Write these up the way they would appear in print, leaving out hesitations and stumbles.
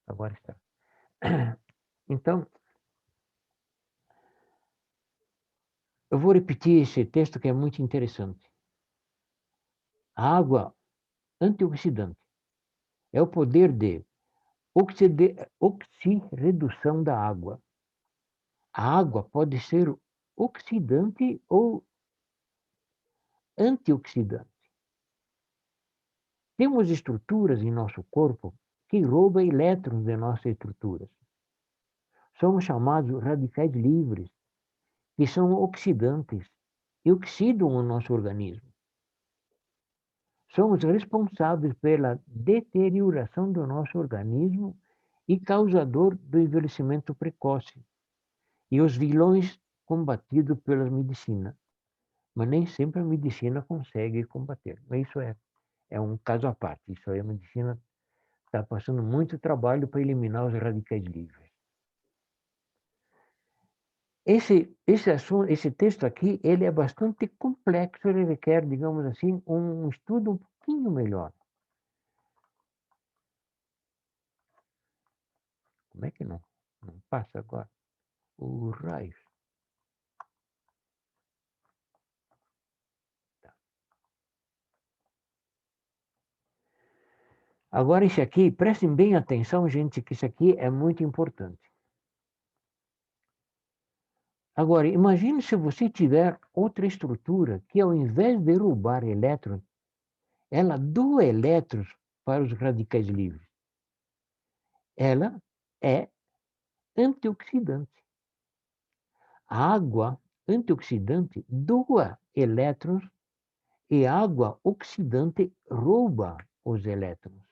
Agora está. Então, eu vou repetir esse texto que é muito interessante. A água antioxidante é o poder de oxirredução da água. A água pode ser oxidante ou antioxidante. Temos estruturas em nosso corpo que roubam elétrons de nossas estruturas. Somos chamados radicais livres, que são oxidantes e oxidam o nosso organismo. Somos responsáveis pela deterioração do nosso organismo e causador do envelhecimento precoce e os vilões combatidos pela medicina. Mas nem sempre a medicina consegue combater. Mas isso é um caso à parte. Isso aí a medicina está passando muito trabalho para eliminar os radicais livres. Esse texto aqui, ele é bastante complexo, ele requer, digamos assim, um estudo um pouquinho melhor. Como é que não passa agora? O raio. Tá. Agora, isso aqui, prestem bem atenção, gente, que isso aqui é muito importante. Agora, imagine se você tiver outra estrutura que, ao invés de roubar elétrons, ela doa elétrons para os radicais livres. Ela é antioxidante. A água antioxidante doa elétrons e a água oxidante rouba os elétrons.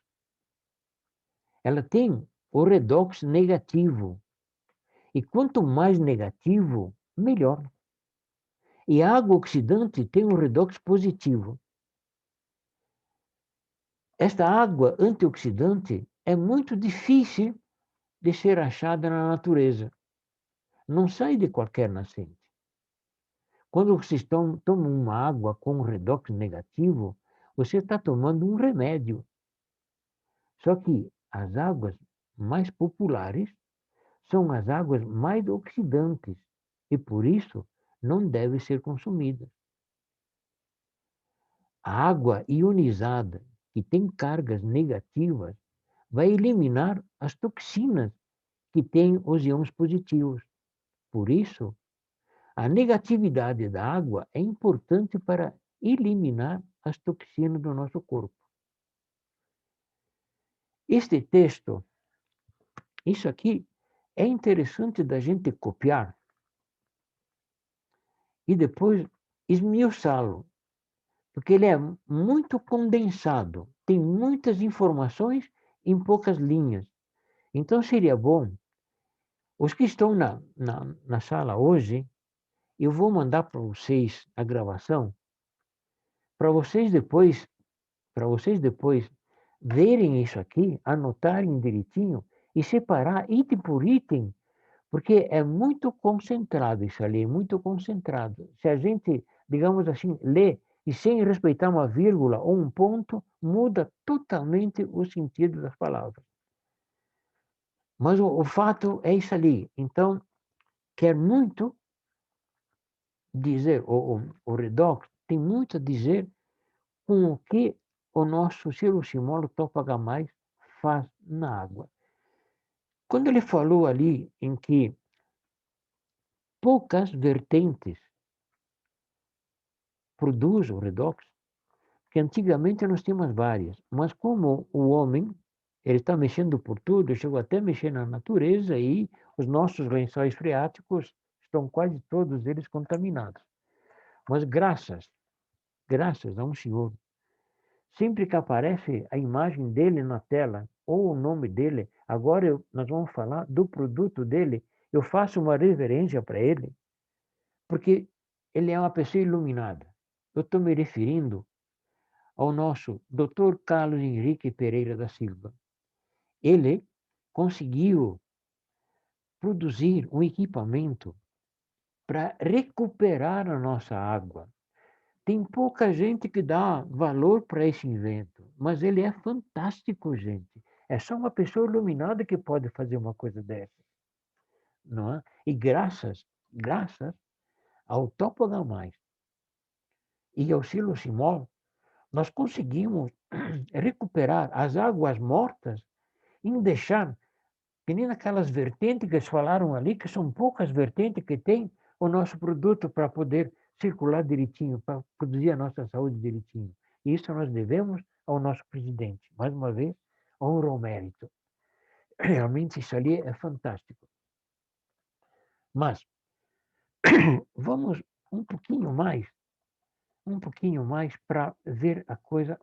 Ela tem o redox negativo. E quanto mais negativo, melhor. E a água oxidante tem um redox positivo. Esta água antioxidante é muito difícil de ser achada na natureza. Não sai de qualquer nascente. Quando vocês tomam uma água com redox negativo, você está tomando um remédio. Só que as águas mais populares são as águas mais oxidantes e, por isso, não devem ser consumidas. A água ionizada, que tem cargas negativas, vai eliminar as toxinas que têm os íons positivos. Por isso, a negatividade da água é importante para eliminar as toxinas do nosso corpo. Este texto, isso aqui, é interessante da gente copiar e depois esmiuçá-lo, porque ele é muito condensado, tem muitas informações em poucas linhas. Então seria bom, os que estão na sala hoje, eu vou mandar para vocês a gravação, para vocês depois, verem isso aqui, anotarem direitinho e separar item por item, porque é muito concentrado isso ali, é muito concentrado. Se a gente, digamos assim, lê e sem respeitar uma vírgula ou um ponto, muda totalmente o sentido das palavras. Mas o fato é isso ali. Então, quer muito dizer, o redox tem muito a dizer com o que o nosso Ciro Tópaga Mais faz na água. Quando ele falou ali em que poucas vertentes produzem o redox, que antigamente nós tínhamos várias, mas como o homem ele está mexendo por tudo, chegou até a mexer na natureza e os nossos lençóis freáticos estão quase todos eles contaminados. Mas graças a um senhor, sempre que aparece a imagem dele na tela ou o nome dele, agora nós vamos falar do produto dele, eu faço uma reverência para ele, porque ele é uma pessoa iluminada. Eu estou me referindo ao nosso Dr. Carlos Henrique Pereira da Silva. Ele conseguiu produzir um equipamento para recuperar a nossa água. Tem pouca gente que dá valor para esse invento, mas ele é fantástico, gente. É só uma pessoa iluminada que pode fazer uma coisa dessa, não é? E graças ao Topo Gamais e ao Silocimol, nós conseguimos recuperar as águas mortas e deixar, que nem aquelas vertentes que eles falaram ali, que são poucas vertentes que tem o nosso produto para poder circular direitinho, para produzir a nossa saúde direitinho. E isso nós devemos ao nosso presidente. Mais uma vez, honra ao mérito. Realmente isso ali é fantástico. Mas vamos um pouquinho mais para ver a coisa.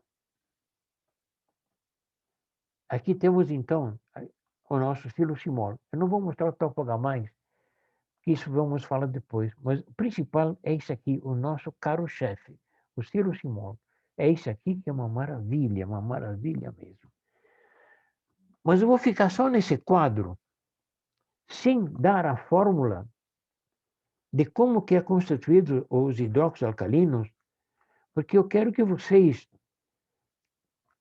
Aqui temos então o nosso Silocimol. Eu não vou mostrar o Topogamais, que isso vamos falar depois, mas o principal é isso aqui, o nosso caro chefe, o Silocimol. É isso aqui que é uma maravilha mesmo. Mas eu vou ficar só nesse quadro, sem dar a fórmula de como que é constituído os hidróxidos alcalinos, porque eu quero que vocês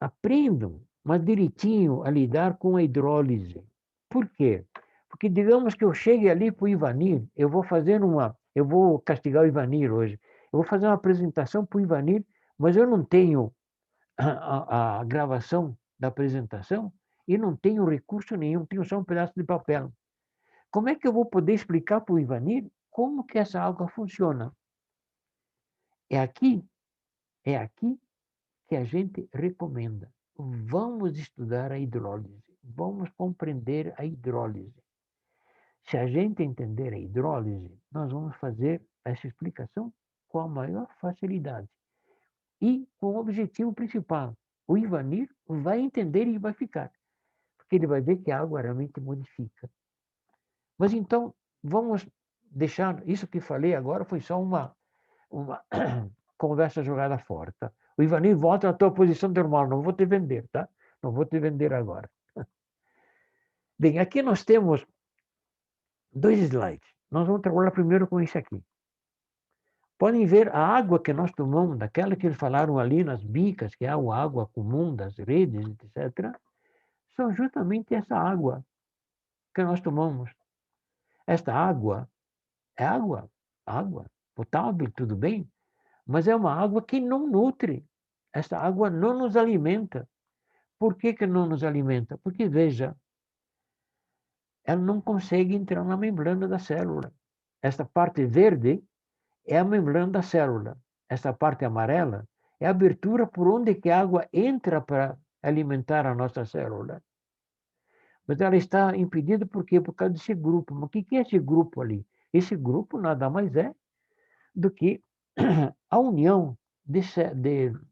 aprendam, mas direitinho, a lidar com a hidrólise. Por quê? Porque digamos que eu chegue ali para o Ivanir, eu vou castigar o Ivanir hoje, eu vou fazer uma apresentação para o Ivanir, mas eu não tenho a gravação da apresentação e não tenho recurso nenhum, tenho só um pedaço de papel. Como é que eu vou poder explicar para o Ivanir como que essa água funciona? É aqui, é aqui que a gente recomenda. Vamos estudar a hidrólise, vamos compreender a hidrólise. Se a gente entender a hidrólise, nós vamos fazer essa explicação com a maior facilidade e com o objetivo principal. O Ivanir vai entender e vai ficar, porque ele vai ver que a água realmente modifica. Mas então, vamos deixar, isso que falei agora foi só uma conversa jogada fora, tá? O Ivanir volta à tua posição normal, não vou te vender, tá? Não vou te vender agora. Bem, aqui nós temos 2 slides. Nós vamos trabalhar primeiro com isso aqui. Podem ver a água que nós tomamos, daquela que eles falaram ali nas bicas, que é a água comum das redes, etc., são justamente essa água que nós tomamos. Esta água é água potável, tudo bem, mas é uma água que não nutre. Esta água não nos alimenta. Por que que não nos alimenta? Porque, veja, ela não consegue entrar na membrana da célula. Esta parte verde é a membrana da célula. Esta parte amarela é a abertura por onde que a água entra para alimentar a nossa célula. Mas ela está impedida por quê? Por causa desse grupo. Mas o que é esse grupo ali? Esse grupo nada mais é do que a união de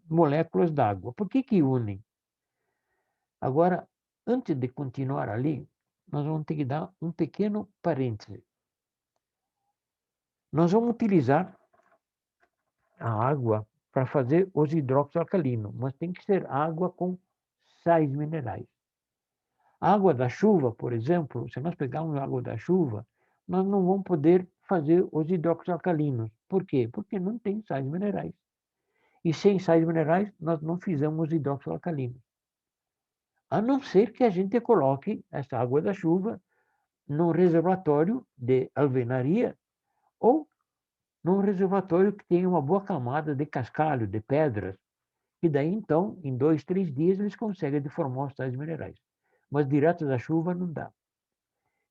moléculas d'água. Por que que unem? Agora, antes de continuar ali, nós vamos ter que dar um pequeno parêntese. Nós vamos utilizar a água para fazer os hidróxidos alcalinos, mas tem que ser água com sais minerais. A água da chuva, por exemplo, se nós pegarmos a água da chuva, nós não vamos poder fazer os hidróxidos alcalinos. Por quê? Porque não tem sais minerais. E sem sais minerais, nós não fizemos os hidróxidos alcalinos. A não ser que a gente coloque essa água da chuva num reservatório de alvenaria ou num reservatório que tenha uma boa camada de cascalho, de pedras, e daí então, em 2, 3 dias, eles conseguem deformar os sais minerais. Mas direto da chuva não dá.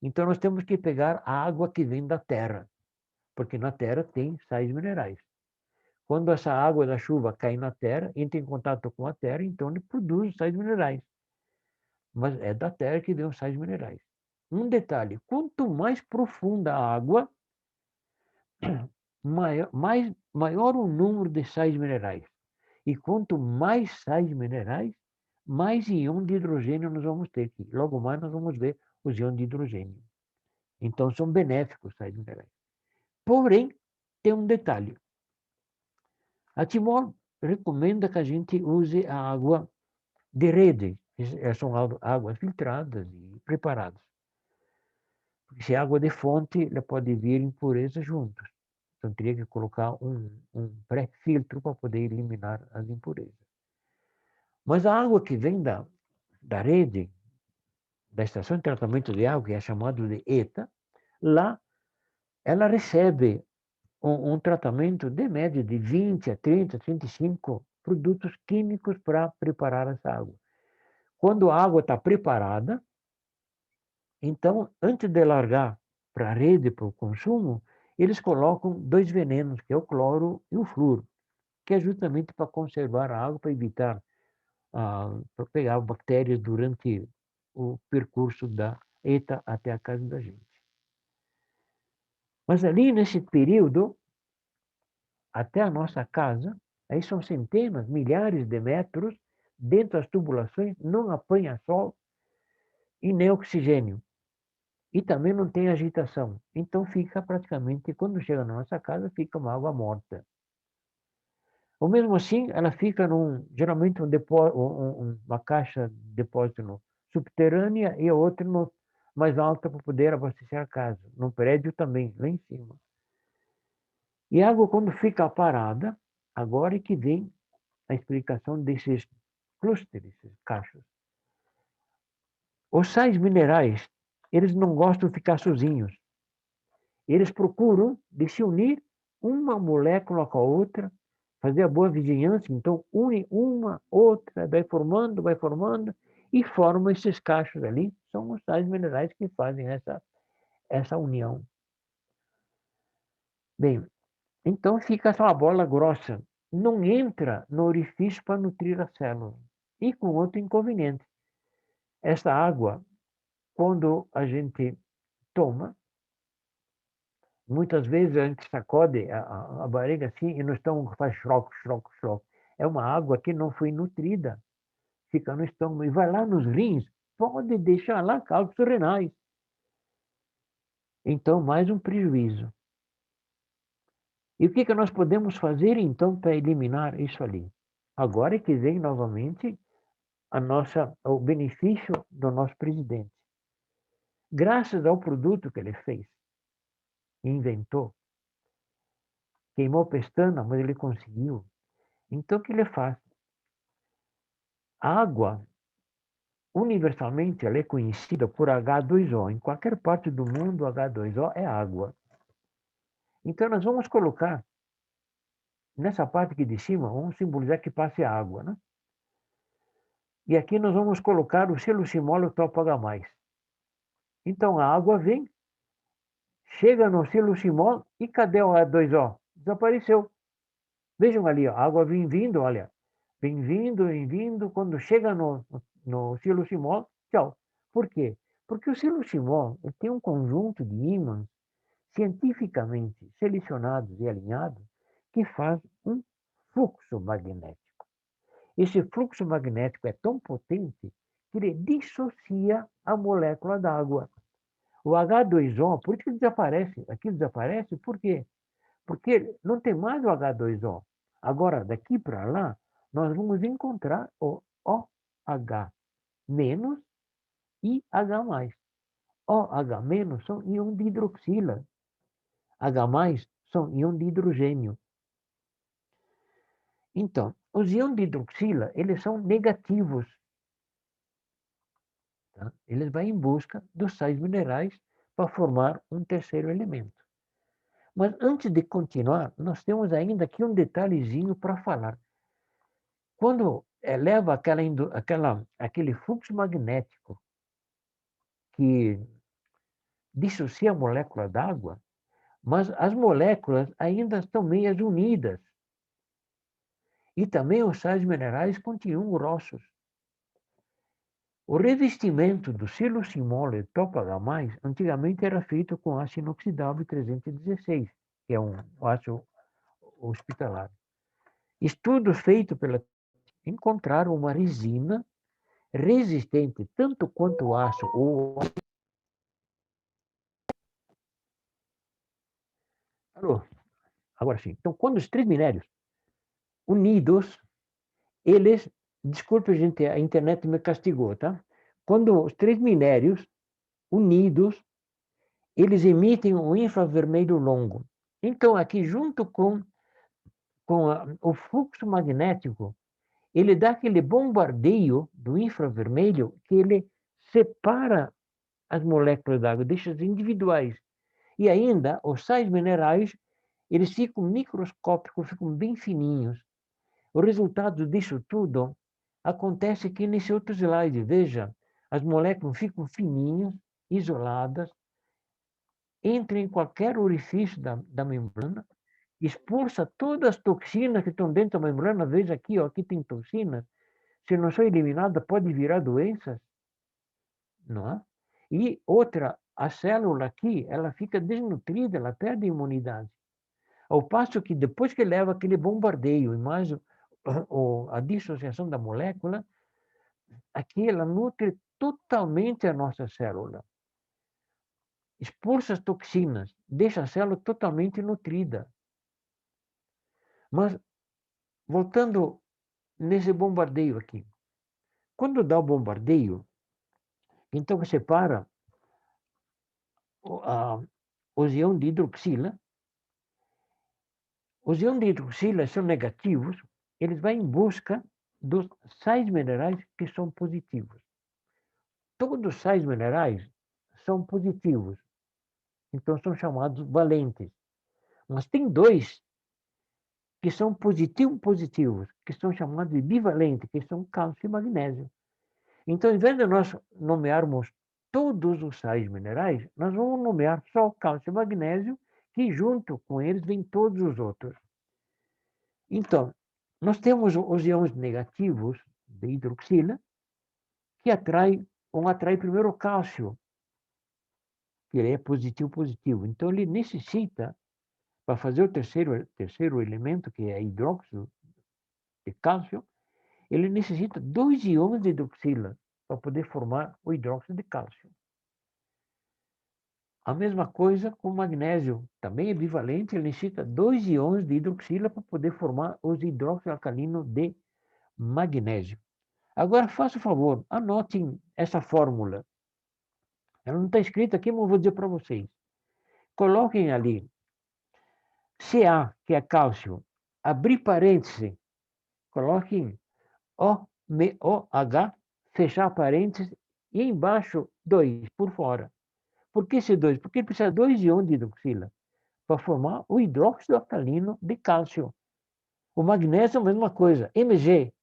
Então nós temos que pegar a água que vem da terra, porque na terra tem sais minerais. Quando essa água da chuva cai na terra, entra em contato com a terra, então ele produz sais minerais. Mas é da terra que vem os sais minerais. Um detalhe, quanto mais profunda a água, maior o número de sais minerais. E quanto mais sais minerais, mais íon de hidrogênio nós vamos ter aqui. Logo mais nós vamos ver os íons de hidrogênio. Então são benéficos os sais minerais. Porém, tem um detalhe. A Timor recomenda que a gente use a água de rede. São águas filtradas e preparadas. Porque se é água de fonte, ela pode vir impurezas juntas. Então teria que colocar um pré-filtro para poder eliminar as impurezas. Mas a água que vem da rede, da estação de tratamento de água, que é chamado de ETA, lá ela recebe um tratamento de média de 20 a 30, 35 produtos químicos para preparar essa água. Quando a água está preparada, então, antes de largar para a rede, para o consumo, eles colocam dois venenos, que é o cloro e o flúor, que é justamente para conservar a água, para evitar, para pegar bactérias durante o percurso da ETA até a casa da gente. Mas ali, nesse período, até a nossa casa, aí são centenas, milhares de metros, dentro das tubulações, não apanha sol e nem oxigênio. E também não tem agitação. Então fica praticamente, quando chega na nossa casa, fica uma água morta. Ou mesmo assim, ela fica geralmente uma caixa de depósito subterrânea e a outra mais alta para poder abastecer a casa. No prédio também, lá em cima. E a água, quando fica parada, agora é que vem a explicação desses clústeres, esses cachos. Os sais minerais, eles não gostam de ficar sozinhos. Eles procuram de se unir uma molécula com a outra, fazer a boa vizinhança, então une uma, outra, vai formando, e formam esses cachos ali. São os sais minerais que fazem essa união. Bem, então fica essa bola grossa. Não entra no orifício para nutrir a célula. E com outro inconveniente. Essa água, quando a gente toma, muitas vezes a gente sacode a barriga assim e no estômago faz xroc, xroc, xroc. É uma água que não foi nutrida, fica no estômago e vai lá nos rins, pode deixar lá cálculos renais. Então, mais um prejuízo. E o que nós podemos fazer, então, para eliminar isso ali? Agora é que vem novamente o benefício do nosso presidente. Graças ao produto que ele fez, inventou, queimou pestana, mas ele conseguiu. Então, o que ele faz? A água, universalmente, ela é conhecida por H2O. Em qualquer parte do mundo, H2O é água. Então, nós vamos colocar, nessa parte aqui de cima, vamos simbolizar que passe a água, né? E aqui nós vamos colocar o silosimol e o topo H+. Então, a água vem, chega no silosimol e cadê o H2O? Desapareceu. Vejam ali, ó, a água vem vindo, olha. Vem vindo, quando chega no silosimol, tchau. Por quê? Porque o silosimol tem um conjunto de ímãs cientificamente selecionados e alinhados que faz um fluxo magnético. Esse fluxo magnético é tão potente que ele dissocia a molécula d'água. O H2O, por isso que desaparece. Aqui desaparece, por quê? Porque não tem mais o H2O. Agora, daqui para lá, nós vamos encontrar o OH- e H+. OH- são íon de hidroxila. H+ são íon de hidrogênio. Então, os íons de hidroxila, eles são negativos. Tá? Eles vão em busca dos sais minerais para formar um terceiro elemento. Mas antes de continuar, nós temos ainda aqui um detalhezinho para falar. Quando eleva aquele fluxo magnético que dissocia a molécula d'água, mas as moléculas ainda estão meias unidas. E também os sais minerais continuam grossos. O revestimento do silosimol e topo H+, antigamente era feito com aço inoxidável 316, que é um aço hospitalar. Estudos feitos encontraram uma resina resistente tanto quanto o aço ou... Alô? Agora sim. Então, quando os três minérios unidos, eles... Desculpe, gente, a internet me castigou, tá? Quando os três minérios unidos, eles emitem um infravermelho longo. Então, aqui, junto com o fluxo magnético, ele dá aquele bombardeio do infravermelho que ele separa as moléculas d'água, deixa as individuais. E ainda, os sais minerais, eles ficam microscópicos, ficam bem fininhos. O resultado disso tudo acontece aqui nesse outro slide. Veja, as moléculas ficam fininhas, isoladas, entram em qualquer orifício da membrana, expulsa todas as toxinas que estão dentro da membrana. Veja aqui, ó, aqui tem toxinas. Se não são eliminadas, pode virar doenças, não é? E outra, a célula aqui, ela fica desnutrida, ela perde a imunidade. Ao passo que depois que leva aquele bombardeio e mais a dissociação da molécula, aqui ela nutre totalmente a nossa célula. Expulsa as toxinas, deixa a célula totalmente nutrida. Mas, voltando nesse bombardeio aqui. Quando dá o bombardeio, então você separa os íons de hidroxila. Os íons de hidroxila são negativos, eles vão em busca dos sais minerais que são positivos. Todos os sais minerais são positivos, então são chamados valentes. Mas tem dois que são positivos, que são chamados de bivalentes, que são cálcio e magnésio. Então, em vez de nós nomearmos todos os sais minerais, nós vamos nomear só cálcio e magnésio, que junto com eles vêm todos os outros. Então, nós temos os íons negativos de hidroxila, que vão atrair primeiro o cálcio, que ele é positivo. Então, ele necessita, para fazer o terceiro elemento, que é hidróxido de cálcio, ele necessita 2 íons de hidroxila para poder formar o hidróxido de cálcio. A mesma coisa com o magnésio, também é bivalente, ele necessita 2 íons de hidroxila para poder formar os hidróxido alcalino de magnésio. Agora, faça o favor, anotem essa fórmula. Ela não está escrita aqui, mas eu vou dizer para vocês. Coloquem ali Ca, que é cálcio, abrir parêntese, coloquem OH, fechar parênteses, e embaixo 2 por fora. Por que esse 2? Porque ele precisa de 2 íons de hidroxila para formar o hidróxido alcalino de cálcio. O magnésio é a mesma coisa. Mg,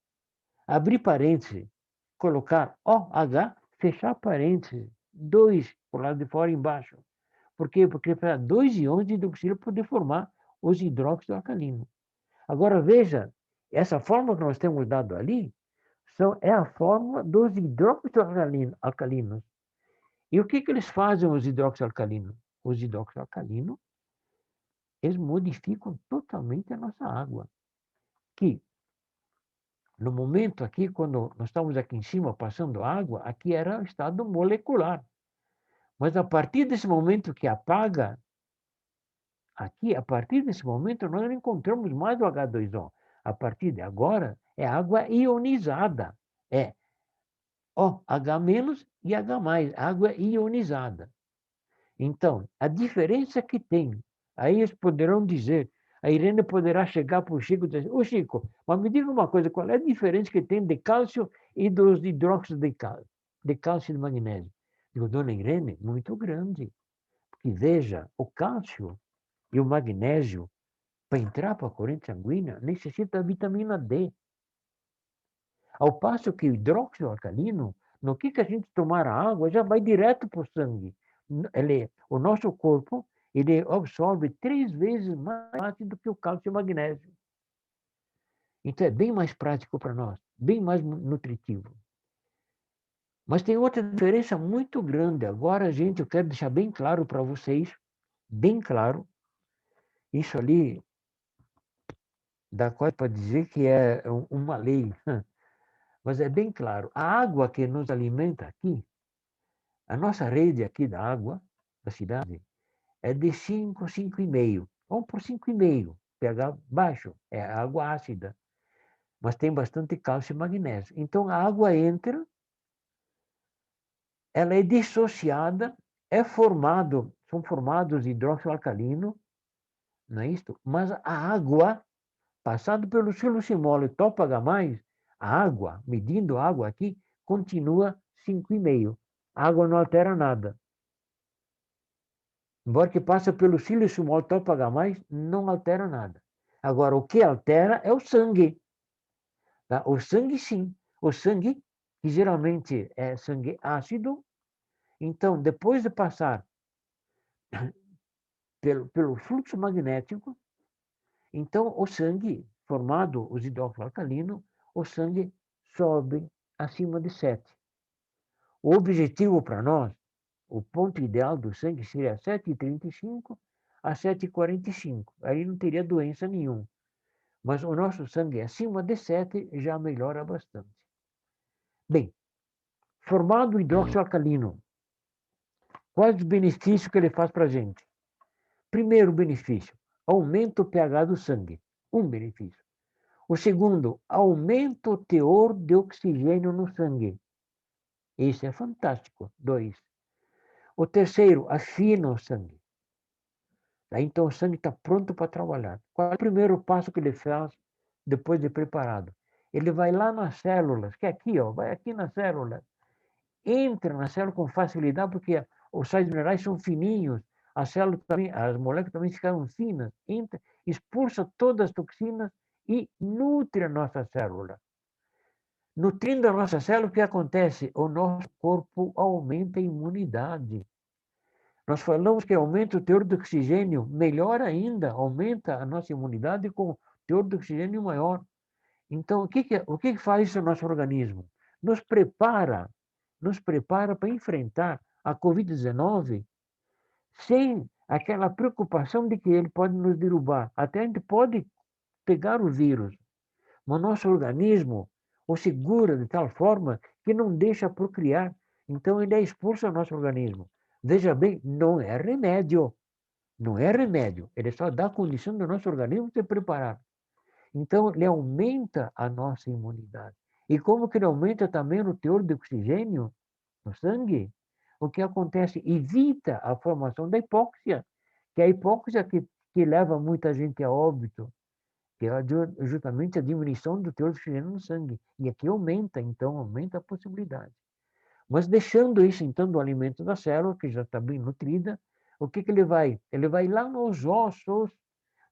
abrir parêntese, colocar OH, fechar parêntese, 2 por lado de fora e embaixo. Por quê? Porque ele precisa de 2 íons de hidroxila para poder formar os hidróxidos alcalinos. Agora veja, essa fórmula que nós temos dado ali é a fórmula dos hidróxidos alcalinos. E o que eles fazem, os hidróxidos alcalinos? Os hidróxidos alcalinos, eles modificam totalmente a nossa água. Que, no momento aqui, quando nós estamos aqui em cima passando água, aqui era o estado molecular. Mas a partir desse momento que apaga, aqui, a partir desse momento, nós não encontramos mais o H2O. A partir de agora, é água ionizada. É OH- e H+, água ionizada. Então, a diferença que tem, aí eles poderão dizer, a Irene poderá chegar para o Chico e dizer, ô Chico, mas me diga uma coisa, qual é a diferença que tem de cálcio e dos hidróxidos de cálcio e de magnésio? Digo, dona Irene, muito grande. Porque veja, o cálcio e o magnésio, para entrar para a corrente sanguínea, necessita da vitamina D. Ao passo que o hidróxido alcalino, no que a gente tomar a água, já vai direto para o sangue. O nosso corpo, ele absorve 3 vezes mais do que o cálcio e o magnésio. Então é bem mais prático para nós, bem mais nutritivo. Mas tem outra diferença muito grande. Agora, gente, eu quero deixar bem claro para vocês, bem claro, isso ali dá quase para dizer que é uma lei, mas é bem claro. A água que nos alimenta aqui, a nossa rede aqui da água da cidade, é de 5, 5,5. Vamos por 5,5. pH baixo, é água ácida. Mas tem bastante cálcio e magnésio. Então a água entra, ela é dissociada, são formados hidróxido alcalino, não é isso? Mas a água, passando pelo silicimol topa H+, a água, medindo a água aqui, continua 5,5. A água não altera nada. Embora que passa pelo siliciumol topagamas, não altera nada. Agora, o que altera é o sangue. Tá? O sangue, sim. O sangue, que geralmente é sangue ácido, então, depois de passar pelo fluxo magnético, então o sangue, formado os hidróxido alcalino, o sangue sobe acima de 7. O objetivo para nós, o ponto ideal do sangue seria 7,35 a 7,45. Aí não teria doença nenhuma. Mas o nosso sangue acima de 7 já melhora bastante. Bem, formado o hidróxido alcalino, quais os benefícios que ele faz para a gente? Primeiro benefício, aumenta o pH do sangue. Um benefício. O segundo, aumenta o teor de oxigênio no sangue. Isso é fantástico. 2. O terceiro, afina o sangue. Então o sangue está pronto para trabalhar. Qual é o primeiro passo que ele faz depois de preparado? Ele vai lá nas células, que é aqui, ó, vai aqui na célula. Entra na célula com facilidade, porque os sais minerais são fininhos, as células também, as moléculas também ficaram finas, entra, expulsa todas as toxinas e nutre a nossa célula. Nutrindo a nossa célula, o que acontece? O nosso corpo aumenta a imunidade. Nós falamos que aumenta o teor de oxigênio, melhor ainda, aumenta a nossa imunidade com teor de oxigênio maior. Então, o que faz isso no nosso organismo? Nos prepara para enfrentar a Covid-19 sem aquela preocupação de que ele pode nos derrubar. Até a gente pode pegar o vírus, mas o nosso organismo o segura de tal forma que não deixa procriar. Então, ele é expulso do nosso organismo. Veja bem, não é remédio. Não é remédio. Ele só dá a condição do nosso organismo se preparar. Então, ele aumenta a nossa imunidade. E como que ele aumenta também o teor de oxigênio no sangue? O que acontece? Evita a formação da hipóxia, que é a hipóxia que leva muita gente a óbito, que é justamente a diminuição do teor de oxigênio no sangue. E aqui aumenta, então, aumenta a possibilidade. Mas deixando isso, então, do alimento da célula, que já está bem nutrida, o que ele vai? Ele vai lá nos ossos,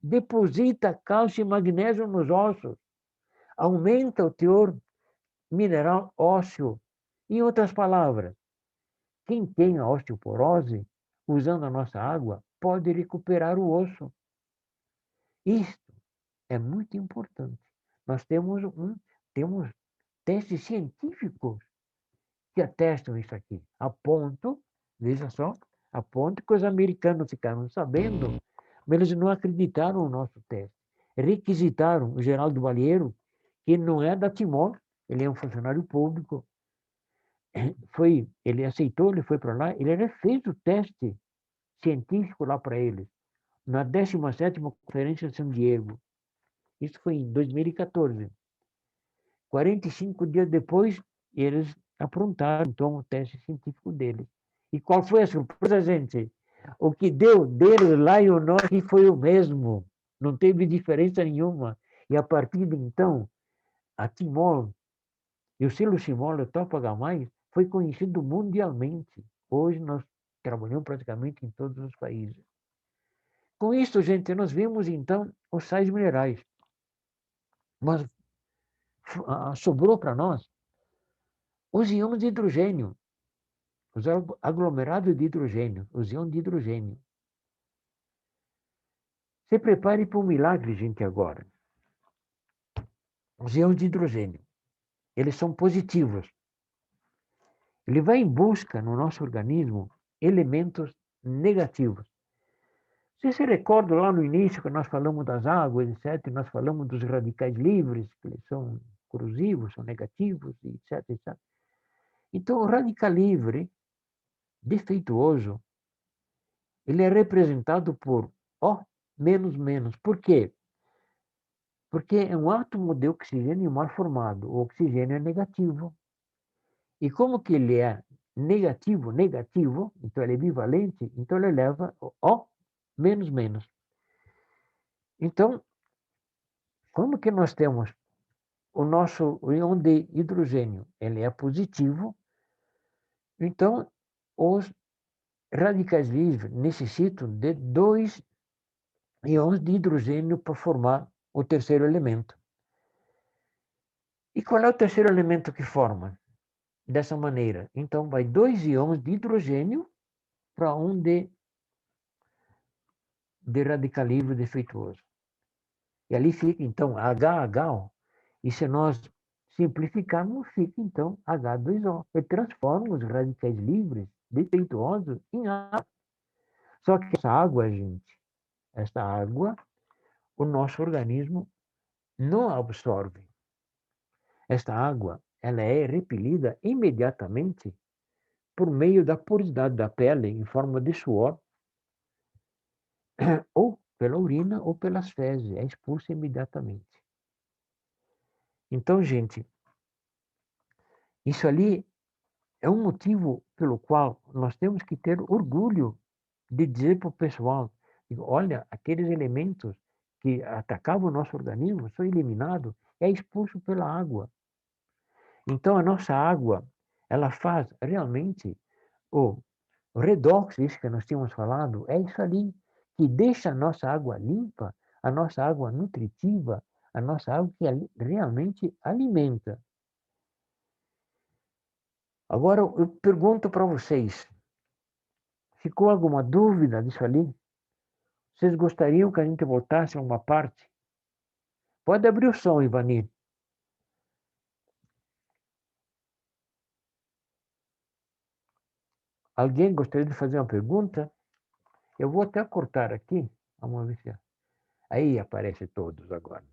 deposita cálcio e magnésio nos ossos, aumenta o teor mineral ósseo. Em outras palavras, quem tem a osteoporose, usando a nossa água, pode recuperar o osso. Isto é muito importante. Nós temos testes científicos que atestam isso aqui. A ponto, veja só, a ponto que os americanos ficaram sabendo, mas eles não acreditaram no nosso teste. Requisitaram o Geraldo Balheiro, que não é da Timor, ele é um funcionário público, ele aceitou, ele foi para lá, ele fez o teste científico lá para eles, na 17ª Conferência de São Diego. Isso foi em 2014. 45 dias depois, eles aprontaram, então, o teste científico deles. E qual foi a surpresa, gente? O que deu deles lá e o nosso foi o mesmo. Não teve diferença nenhuma. E a partir de então, a Timor e o silocimol, o topagamais, foi conhecido mundialmente. Hoje nós trabalhamos praticamente em todos os países. Com isso, gente, nós vimos então os sais minerais. Mas sobrou para nós os íons de hidrogênio, os aglomerados de hidrogênio, os íons de hidrogênio. Se prepare para um milagre, gente, agora. Os íons de hidrogênio, eles são positivos. Ele vai em busca no nosso organismo elementos negativos. Você se recorda lá no início que nós falamos das águas, etc., nós falamos dos radicais livres, que eles são corrosivos, são negativos, etc., etc. Então, o radical livre, defeituoso, ele é representado por O menos menos. Por quê? Porque é um átomo de oxigênio mal formado. O oxigênio é negativo. E como que ele é negativo, negativo, então ele é bivalente, então ele leva O menos menos. Então, como que nós temos o íon de hidrogênio? Ele é positivo. Então, os radicais livres necessitam de 2 íons de hidrogênio para formar o terceiro elemento. E qual é o terceiro elemento que forma? Dessa maneira. Então, vai 2 íons de hidrogênio para um de radical livre defeituoso. E ali fica, então, HH, e se nós simplificarmos, fica, então, H2O. E transforma os radicais livres defeituosos em água. Só que essa água, gente, essa água, o nosso organismo não absorve. Esta água, ela é repelida imediatamente por meio da porosidade da pele em forma de suor, ou pela urina ou pelas fezes, é expulsa imediatamente. Então, gente, isso ali é um motivo pelo qual nós temos que ter orgulho de dizer para o pessoal, olha, aqueles elementos que atacavam o nosso organismo são eliminados, é expulso pela água. Então, a nossa água, ela faz realmente o redox, isso que nós tínhamos falado, é isso ali, que deixa a nossa água limpa, a nossa água nutritiva, a nossa água que realmente alimenta. Agora, eu pergunto para vocês, ficou alguma dúvida disso ali? Vocês gostariam que a gente voltasse a uma parte? Pode abrir o som, Ivanir. Alguém gostaria de fazer uma pergunta? Eu vou até cortar aqui. Vamos ver se... Aí aparece todos agora.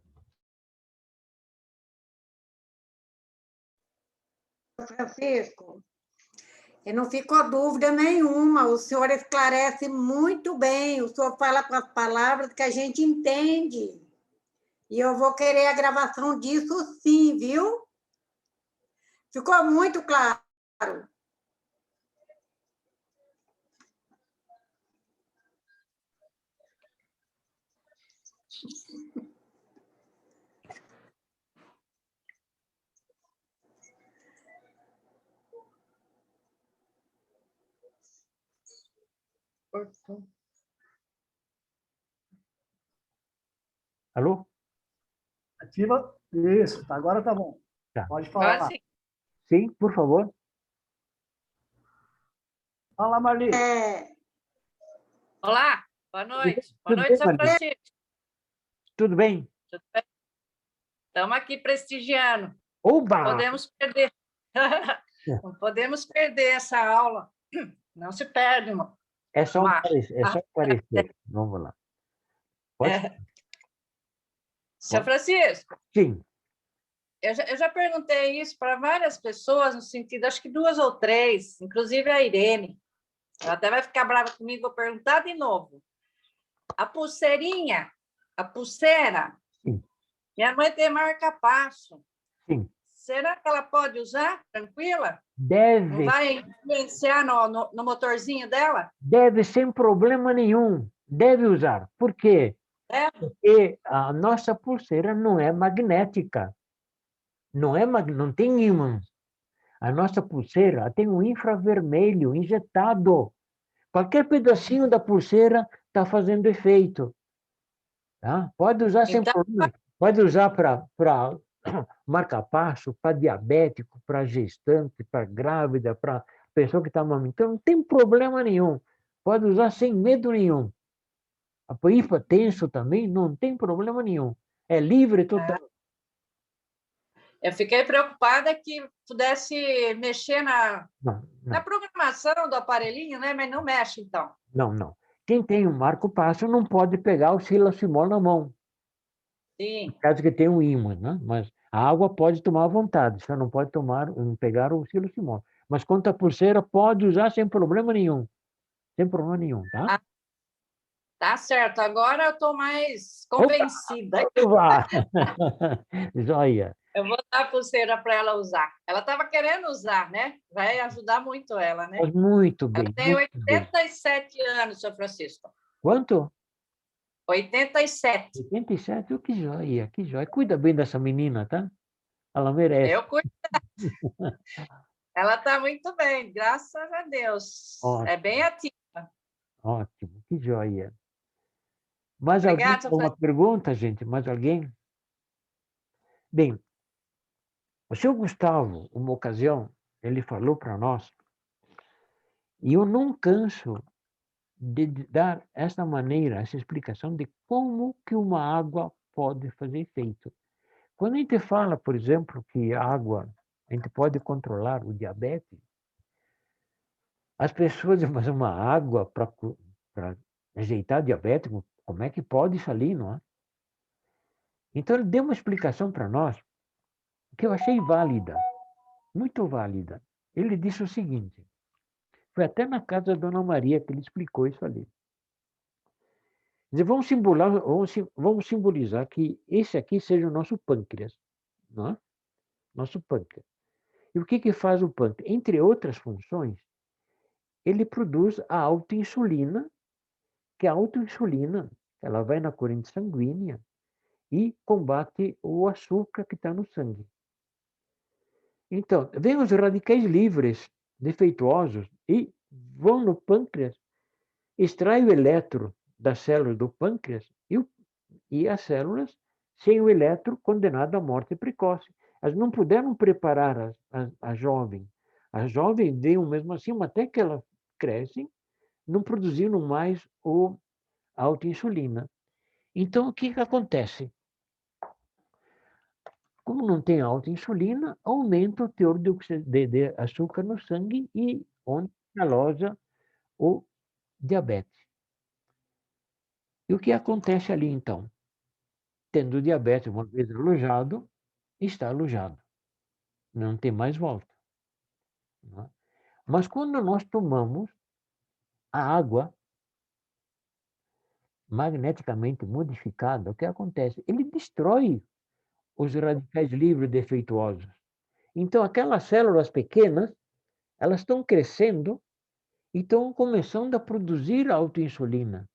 Francisco, e não ficou dúvida nenhuma, o senhor esclarece muito bem, o senhor fala com as palavras que a gente entende. E eu vou querer a gravação disso sim, viu? Ficou muito claro. Alô? Ativa. Isso, agora tá bom. Tá. Pode falar. Sim. Sim, por favor. Fala, Marli. Olá, boa noite. Boa Tudo noite, bem, São Marli? Francisco. Tudo bem? Tudo bem? Estamos aqui prestigiando. Oba! Podemos perder. Não podemos perder essa aula. Não se perde, irmão. É só Mas- aparecer. Vamos lá. Pode? São Francisco, Sim. eu já perguntei isso para várias pessoas, no sentido, acho que 2 ou 3, inclusive a Irene. Ela até vai ficar brava comigo, vou perguntar de novo. A pulseirinha, a pulseira, Sim. minha mãe tem marca-passo. Sim. Será que ela pode usar tranquila? Não Deve, vai influenciar no motorzinho dela? deve sem problema nenhum. Deve usar. Por quê? É? Porque a nossa pulseira não é magnética. Não tem ímã. A nossa pulseira tem um infravermelho injetado. Qualquer pedacinho da pulseira está fazendo efeito. Tá? Pode usar sem Então- problema. Pode usar para marca-passo, para diabético, para gestante, para grávida, para pessoa que está amamentando. Não tem problema nenhum. Pode usar sem medo nenhum. A hipertenso também não tem problema nenhum. É livre total. Eu fiquei preocupada que pudesse mexer Não, na não, programação do aparelhinho, né? Mas não mexe, então. não, não. Quem tem um marco-passo não pode pegar o silacimol na mão, Sim. caso que tenha um ímã, né? Mas a água pode tomar à vontade, só não pode pegar o silacimol. Mas quanto à pulseira, pode usar sem problema nenhum. Sem problema nenhum, tá? Tá certo. Agora eu estou mais convencida. Vá. Joia. Eu vou dar a pulseira para ela usar. Ela estava querendo usar, né? Vai ajudar muito ela, né? Faz muito bem. Ela tem muito bem. 87 anos, seu Francisco. Quanto? 87. 87? Que joia, que joia. Cuida bem dessa menina, tá? Ela merece. Eu cuido. Ela está muito bem, graças a Deus. É Ótimo, bem ativa. ótimo, que joia. Mais alguém Obrigada, com uma Francisco. pergunta, gente? Mais alguém? Bem, o seu Gustavo, uma ocasião, ele falou para nós, e eu não canso de dar essa maneira, essa explicação de como que uma água pode fazer efeito. Quando a gente fala, por exemplo, que a água, a gente pode controlar o diabetes, as pessoas dizem, mas uma água para ajeitar diabetes, como é que pode isso ali, não é? Então ele deu uma explicação para nós que eu achei válida, muito válida. Ele disse o seguinte, foi até na casa da Dona Maria que ele explicou isso ali. Dizer, vamos simbolizar que esse aqui seja o nosso pâncreas, não é? Nosso pâncreas. E o que que faz o pâncreas? Entre outras funções, ele produz a autoinsulina, que a autoinsulina, ela vai na corrente sanguínea e combate o açúcar que está no sangue. Então, vem os radicais livres, defeituosos, e vão no pâncreas, extrai o elétron das células do pâncreas e as células, sem o elétron, condenadas à morte precoce. Elas não puderam preparar a jovem. A jovem veio mesmo assim, mas até que elas crescem, não produzindo mais a autoinsulina. Então, o que que acontece? Como não tem autoinsulina, aumenta o teor de açúcar no sangue e onde aloja o diabetes. E o que acontece ali, então? Tendo diabetes uma vez alojado, está alojado. Não tem mais volta. Não é? Mas quando nós tomamos a água magneticamente modificada, o que acontece? Ele destrói os radicais livres defeituosos. Então, aquelas células pequenas, elas estão crescendo e estão começando a produzir autoinsulina.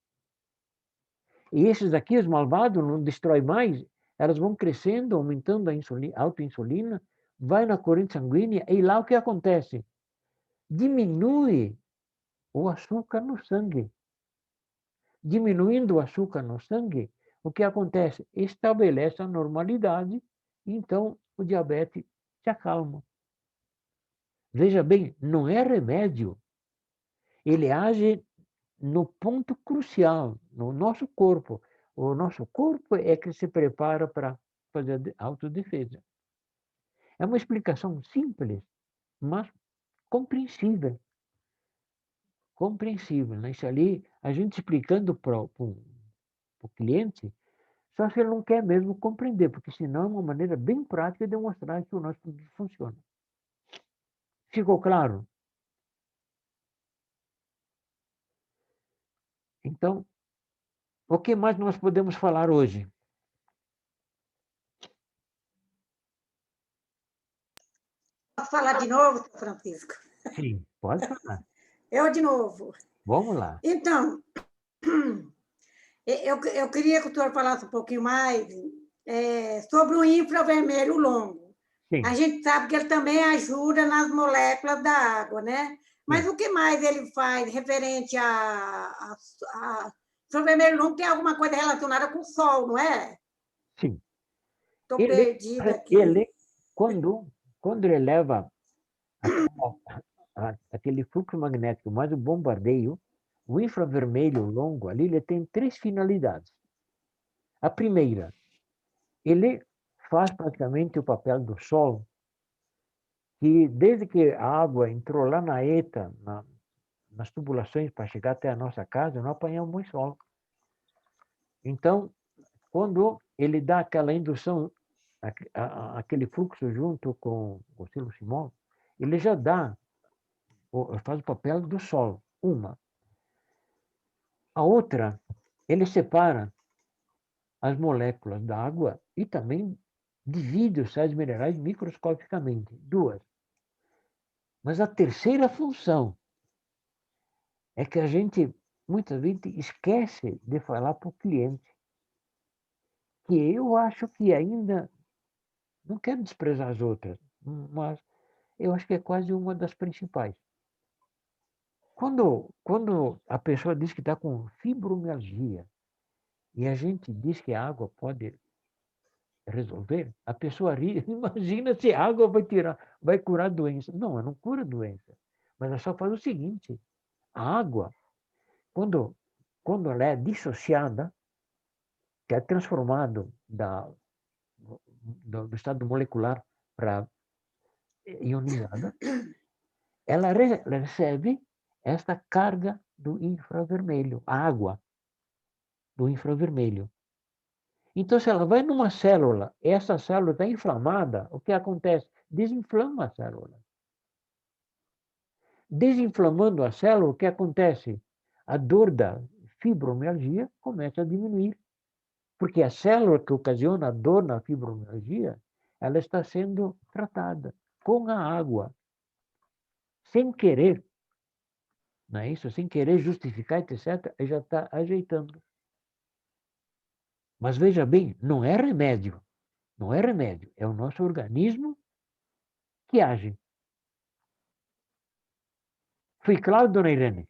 E esses aqui, os malvados, não destrói mais, elas vão crescendo, aumentando a autoinsulina, vai na corrente sanguínea, e lá o que acontece? Diminui o açúcar no sangue. Diminuindo o açúcar no sangue, o que acontece? Estabelece a normalidade, e então o diabetes se acalma. Veja bem, não é remédio. Ele age no ponto crucial, no nosso corpo. O nosso corpo é que se prepara para fazer a autodefesa. É uma explicação simples, mas compreensível. Compreensível. Né? Isso ali, a gente explicando para o cliente, só se ele não quer mesmo compreender, porque senão é uma maneira bem prática de mostrar que o nosso produto funciona. Ficou claro? Então, o que mais nós podemos falar hoje? Posso falar de novo, Francisco? Sim, pode falar. Eu de novo. Vamos lá. Então, eu queria que o senhor falasse um pouquinho mais sobre o infravermelho longo. Sim, A gente sabe que ele também ajuda nas moléculas da água, né? Mas sim. o que mais ele faz referente infravermelho longo? Tem alguma coisa relacionada com o sol, não é? Sim. Estou Ele, perdida aqui. quando ele leva aquele fluxo magnético mais o bombardeio, o infravermelho longo ali, ele tem três finalidades. A primeira, ele faz praticamente o papel do Sol, que desde que a água entrou lá na ETA, nas tubulações para chegar até a nossa casa, não apanhamos sol. Então, quando ele dá aquela indução, aquele fluxo junto com o Silo Simon, ele já faz o papel do Sol, uma. A outra, ele separa as moléculas da água e também divide os sais minerais microscopicamente, duas. Mas a terceira função é que a gente muitas vezes esquece de falar para o cliente, que eu acho que ainda, não quero desprezar as outras, mas eu acho que é quase uma das principais. Quando a pessoa diz que está com fibromialgia e a gente diz que a água pode resolver, a pessoa ri, imagina se a água vai curar a doença. Não, ela não cura a doença. Mas ela só faz o seguinte, a água, quando ela é dissociada, que é transformado do estado molecular para ionizada, ela recebe esta carga do infravermelho, a água do infravermelho. Então, se ela vai numa célula, essa célula está inflamada, o que acontece? Desinflama a célula. Desinflamando a célula, o que acontece? A dor da fibromialgia começa a diminuir. Porque a célula que ocasiona a dor na fibromialgia, ela está sendo tratada com a água, sem querer, não é isso? Sem querer justificar, etc., já está ajeitando. Mas veja bem, não é remédio. Não é remédio. É o nosso organismo que age. Fui claro, dona Irene?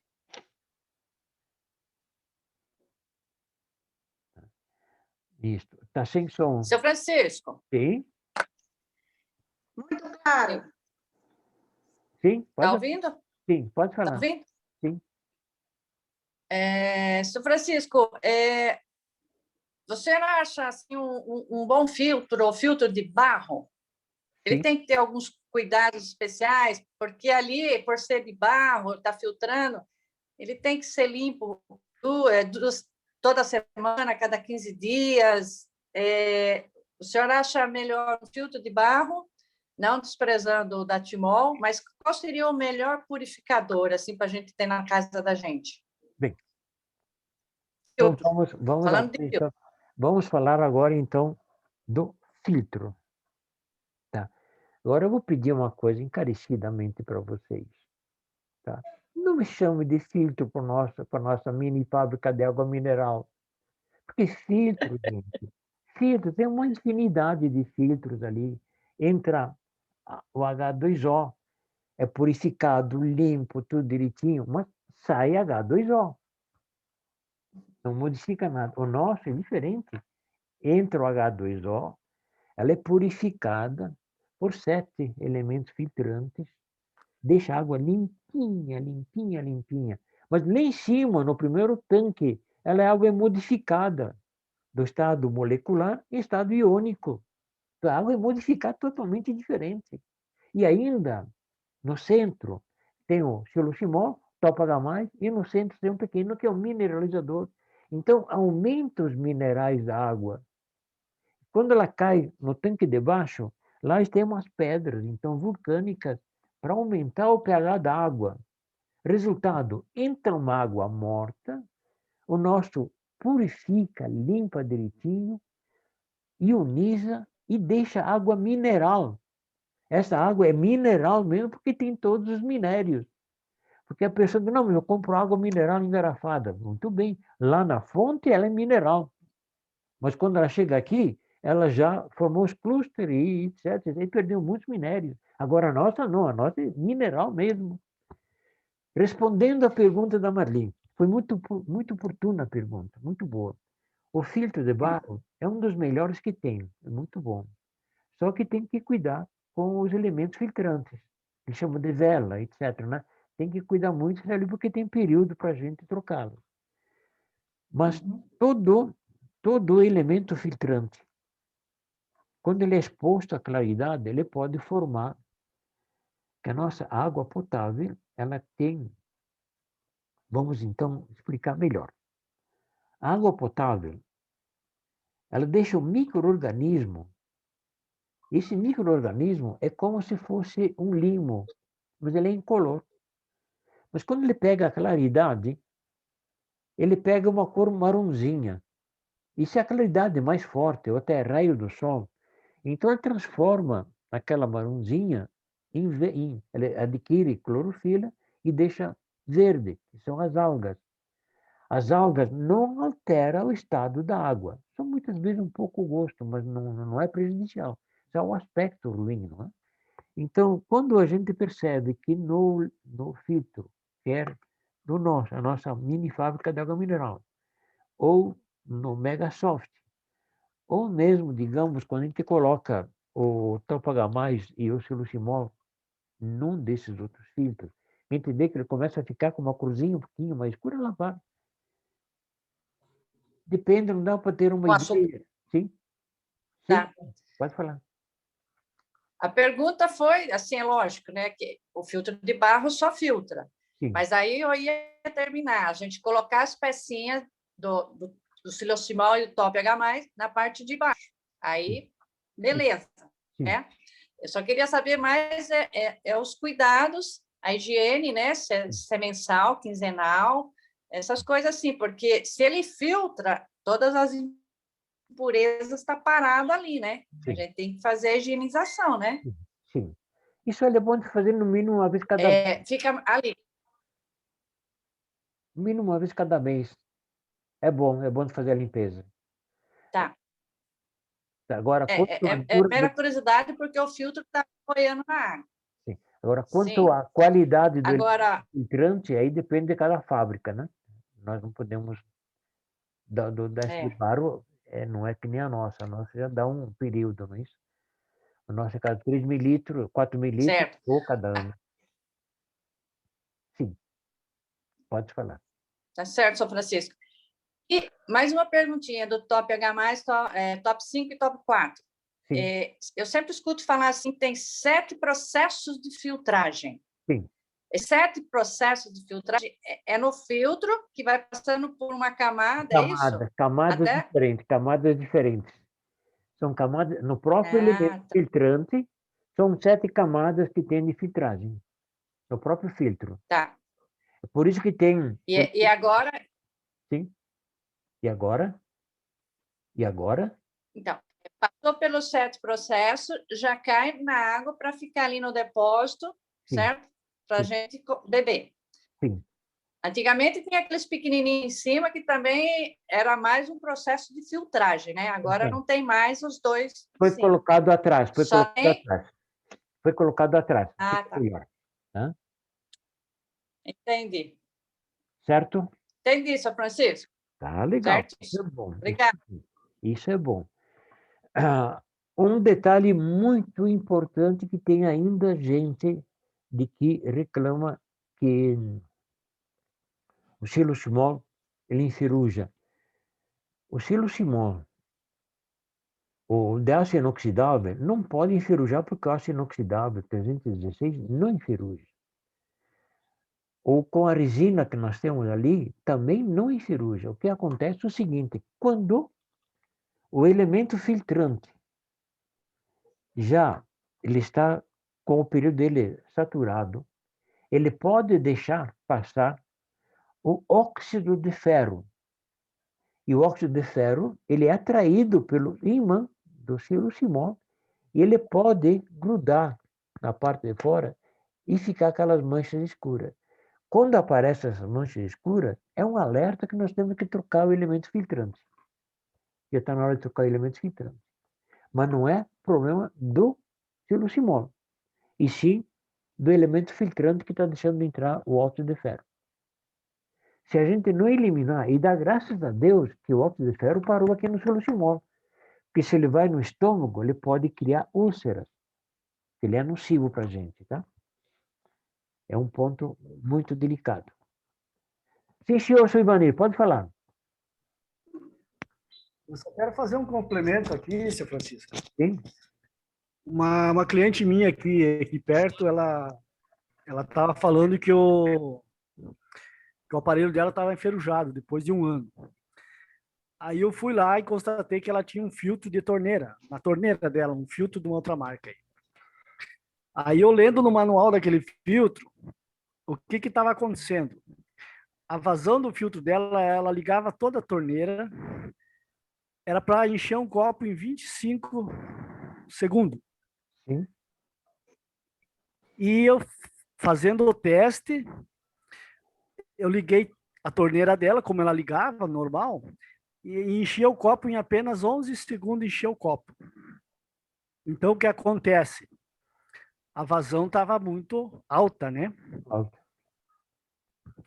Isto. Está sem som. Seu Francisco, Sim? Muito claro. Sim? está Pode, ouvindo? sim, pode Está falar. ouvindo? Sim. Seu Francisco, você não acha assim, um bom filtro, o filtro de barro? Ele Sim. tem que ter alguns cuidados especiais, porque ali, por ser de barro, está filtrando, ele tem que ser limpo toda semana, cada 15 dias. O senhor acha melhor um filtro de barro, não desprezando o da Timol, mas qual seria o melhor purificador assim, para a gente ter na casa da gente? Bem, então Filtro. Falando de filtro. vamos falar agora, então, do filtro. Tá? Agora eu vou pedir uma coisa encarecidamente para vocês. Tá? Não me chame de filtro para a nossa mini fábrica de água mineral. Porque filtro, gente, filtro, tem uma infinidade de filtros ali. Entra o H2O, é purificado, limpo, tudo direitinho, mas sai H2O. Não modifica nada. O nosso é diferente. Entra o H2O, ela é purificada por 7 elementos filtrantes, deixa a água limpinha, limpinha, limpinha. Mas lá em cima, no primeiro tanque, ela água é modificada do estado molecular em estado iônico. Então, a água é modificada totalmente diferente. E ainda, no centro, tem o siloximol, topa H+, e no centro tem um pequeno que é o mineralizador. Então, aumenta os minerais da água. Quando ela cai no tanque de baixo, lá tem umas pedras, então, vulcânicas, para aumentar o pH da água. Resultado, entra uma água morta, o nosso purifica, limpa direitinho, ioniza e deixa água mineral. Essa água é mineral mesmo porque tem todos os minérios. Porque a pessoa diz, não, eu compro água mineral engarrafada. Muito bem, lá na fonte ela é mineral. Mas quando ela chega aqui, ela já formou os clústeres e etc. E perdeu muitos minérios. Agora a nossa não, a nossa é mineral mesmo. Respondendo à pergunta da Marli, foi muito oportuna a pergunta, muito boa. O filtro de barro é um dos melhores que tem, é muito bom. Só que tem que cuidar com os elementos filtrantes. Eles chamam de vela, etc. Né? Tem que cuidar muito porque tem período para a gente trocá-lo. Mas todo elemento filtrante, quando ele é exposto à claridade, ele pode formar que a nossa água potável, ela tem... Vamos então explicar melhor. A água potável, ela deixa o micro-organismo. Esse micro-organismo é como se fosse um limo, mas ele é incolor. Mas quando ele pega a claridade, ele pega uma cor marronzinha. E se a claridade é mais forte, ou até raio do sol, então ele transforma aquela marronzinha ele adquire clorofila e deixa verde, que são as algas. As algas não alteram o estado da água. São muitas vezes um pouco o gosto, mas não é prejudicial. Só o aspecto ruim, não é? Então, quando a gente percebe que no filtro, quer a nossa mini fábrica de água mineral, ou no Megasoft, ou mesmo, digamos, quando a gente coloca o Top H+, e o Silucimol num desses outros filtros, a gente vê que ele começa a ficar com uma corzinha um pouquinho mais escura, ela vai. Depende, não dá para ter uma ideia. Sim? Sim, Tá. pode falar. A pergunta foi, assim, é lógico, né, que o filtro de barro só filtra. Sim. Mas aí eu ia terminar, a gente colocar as pecinhas do Silucimol e do Top H+, na parte de baixo. Aí, beleza, né? Eu só queria saber mais os cuidados, a higiene, né? Se é mensal, quinzenal, essas coisas assim, porque se ele filtra, todas as impurezas estão paradas ali, né? Sim. A gente tem que fazer a higienização, né? Sim. Isso é bom de fazer no mínimo uma vez cada mês. Fica ali. Mínimo uma vez cada mês. É bom de fazer a limpeza. Tá. Agora, quanto à altura mera curiosidade, porque o filtro está boiando na água. Sim. Agora, quanto Sim. à qualidade do Agora, filtrante, aí depende de cada fábrica, né? Nós não podemos... dessa de barro, não é que nem a nossa já dá um período, não é isso? A nossa é cada 3 mililitros, 4 mililitros, certo. ou cada ano. Sim, pode falar. Tá certo, São Francisco. E mais uma perguntinha do Top H+, top 5 e top 4. Eu sempre escuto falar assim, tem 7 processos de filtragem. Sim. 7 processos de filtragem é no filtro que vai passando por uma camada, é isso? Camadas diferentes. São camadas, no próprio elemento filtrante, são 7 camadas que tem de filtragem, no próprio filtro. Tá. É por isso que tem... E agora... Sim. E agora? E agora? Então, passou pelos 7 processos, já cai na água para ficar ali no depósito, sim, certo? Para a gente beber. Sim. Antigamente tinha aqueles pequenininhos em cima que também era mais um processo de filtragem, né? Agora não tem mais os dois. Foi colocado atrás. Foi colocado atrás. Ah, tá. Melhor. Entendi. Certo? Entendi, São Francisco. Tá legal. Certo? Isso é bom. Obrigada. Isso é bom. Um detalhe muito importante que tem ainda gente de que reclama que o Silucimol ele enferruja. O Silucimol, o de aço inoxidável, não pode enferrujar porque o aço inoxidável 316 não enferruja. Ou com a resina que nós temos ali, também não enferruja. O que acontece é o seguinte, quando o elemento filtrante já ele está com o período dele saturado, ele pode deixar passar o óxido de ferro. E o óxido de ferro, ele é atraído pelo ímã do Silucimol e ele pode grudar na parte de fora e ficar aquelas manchas escuras. Quando aparecem essas manchas escuras, é um alerta que nós temos que trocar o elemento filtrante. Já está na hora de trocar o elemento filtrante. Mas não é problema do Silucimol, e sim do elemento filtrante que está deixando de entrar o óxido de ferro. Se a gente não eliminar, e dá graças a Deus que o óxido de ferro parou aqui no Silucimol, porque se ele vai no estômago, ele pode criar úlceras. Ele é nocivo para a gente, tá? É um ponto muito delicado. Sim, senhor Ivanir, pode falar. Eu só quero fazer um complemento aqui, seu Francisco. Sim. Uma cliente minha aqui perto, ela estava falando que o aparelho dela estava enferrujado depois de um ano. Aí eu fui lá e constatei que ela tinha um filtro de torneira, na torneira dela, um filtro de uma outra marca. Aí eu lendo no manual daquele filtro, o que estava acontecendo? A vazão do filtro dela, ela ligava toda a torneira, era para encher um copo em 25 segundos. Sim. E eu, fazendo o teste, eu liguei a torneira dela, como ela ligava, normal, e enchia o copo em apenas 11 segundos, enchia o copo. Então, o que acontece? a vazão estava muito alta, né? Alto.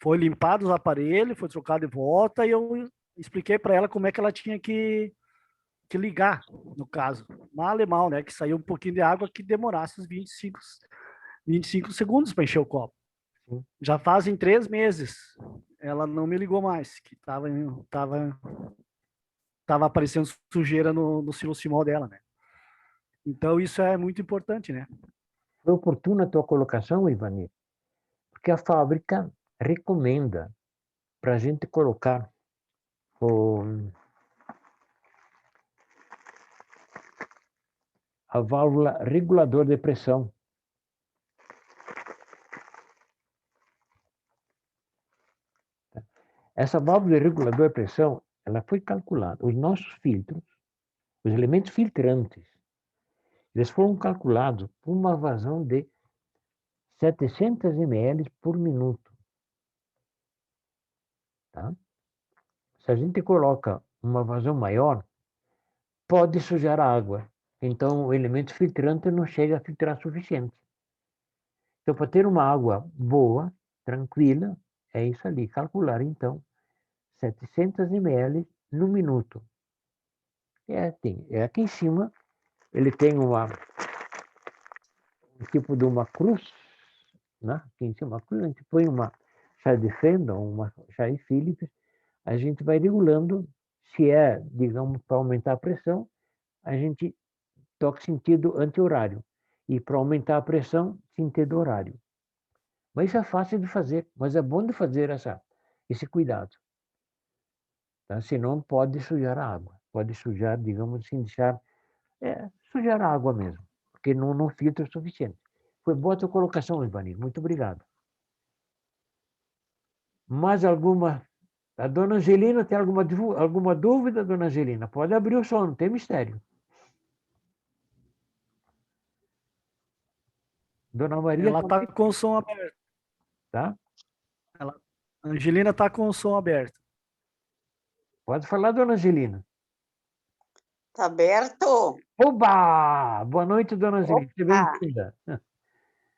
Foi limpado os aparelhos, foi trocado de volta e eu expliquei para ela como é que ela tinha que ligar, no caso. Mal e mal, né? Que saiu um pouquinho de água que demorasse os 25 segundos para encher o copo. Sim. Já fazem 3 meses. Ela não me ligou mais, que tava aparecendo sujeira no silocimol dela, né? Então isso é muito importante, né? Foi oportuna a tua colocação, Ivanir, porque a fábrica recomenda para a gente colocar a válvula regulador de pressão. Essa válvula de regulador de pressão, ela foi calculada. Os nossos filtros, os elementos filtrantes, eles foram calculados por uma vazão de 700 ml por minuto. Tá? Se a gente coloca uma vazão maior, pode sujar a água. Então, o elemento filtrante não chega a filtrar o suficiente. Então, para ter uma água boa, tranquila, é isso ali. Calcular, então, 700 ml no minuto. É aqui em cima, ele tem um tipo de uma cruz, né? Aqui em cima, a gente põe uma chave de fenda, uma chave Phillips, a gente vai regulando, se é, digamos, para aumentar a pressão, a gente toca sentido anti-horário. E para aumentar a pressão, sentido horário. Mas isso é fácil de fazer, mas é bom de fazer esse cuidado. Tá? Senão pode sujar a água. Pode sujar, digamos assim, sujar a água mesmo, porque não filtra o suficiente. Foi boa a tua colocação, Ivanir. Muito obrigado. Mais alguma? A dona Angelina tem alguma dúvida, dona Angelina? Pode abrir o som, não tem mistério. Dona Maria Ela também, tá com o som aberto. tá? A Angelina tá com o som aberto. Pode falar, dona Angelina. Tá aberto? Oba! Boa noite, dona Angelina. Seja Opa! bem-vinda.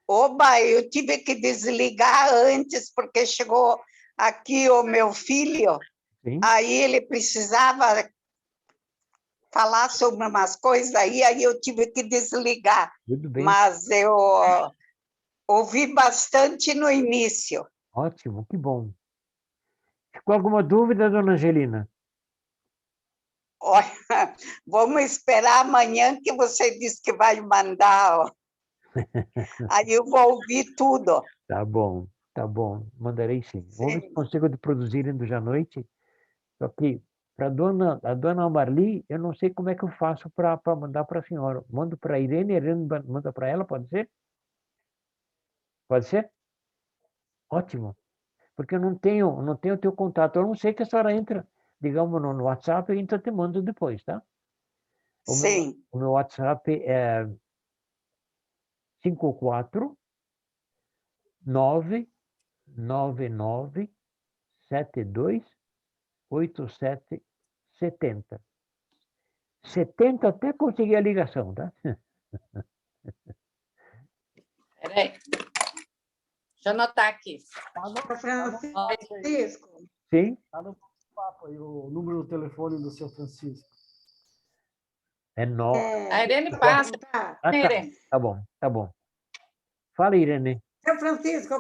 Oba, eu tive que desligar antes, porque chegou aqui o meu filho, Sim, aí ele precisava falar sobre umas coisas aí eu tive que desligar. tudo bem. Mas eu ouvi bastante no início. Ótimo, que bom. Ficou alguma dúvida, dona Angelina? Olha, vamos esperar amanhã que você disse que vai mandar. Ó. Aí eu vou ouvir tudo. Tá bom, tá bom. Mandarei sim. Vamos ver se consigo produzir ainda hoje à noite. Só que para a dona Marli, eu não sei como é que eu faço para mandar para a senhora. Mando para a Irene manda para ela, pode ser? Pode ser? Ótimo. Porque eu não tenho o teu contato. Eu não sei que a senhora entra, digamos, no WhatsApp, então eu te mando depois, tá? Sim. O meu WhatsApp é 54 99972 8770. 70 até conseguir a ligação, tá? Peraí. Deixa eu anotar aqui. Francisco, Sim? Tá no papo aí o número do telefone do seu Francisco. É 9. A Irene passa. tá. Ah, tá. Irene. Tá bom, tá bom. Fala, Irene. Seu Francisco,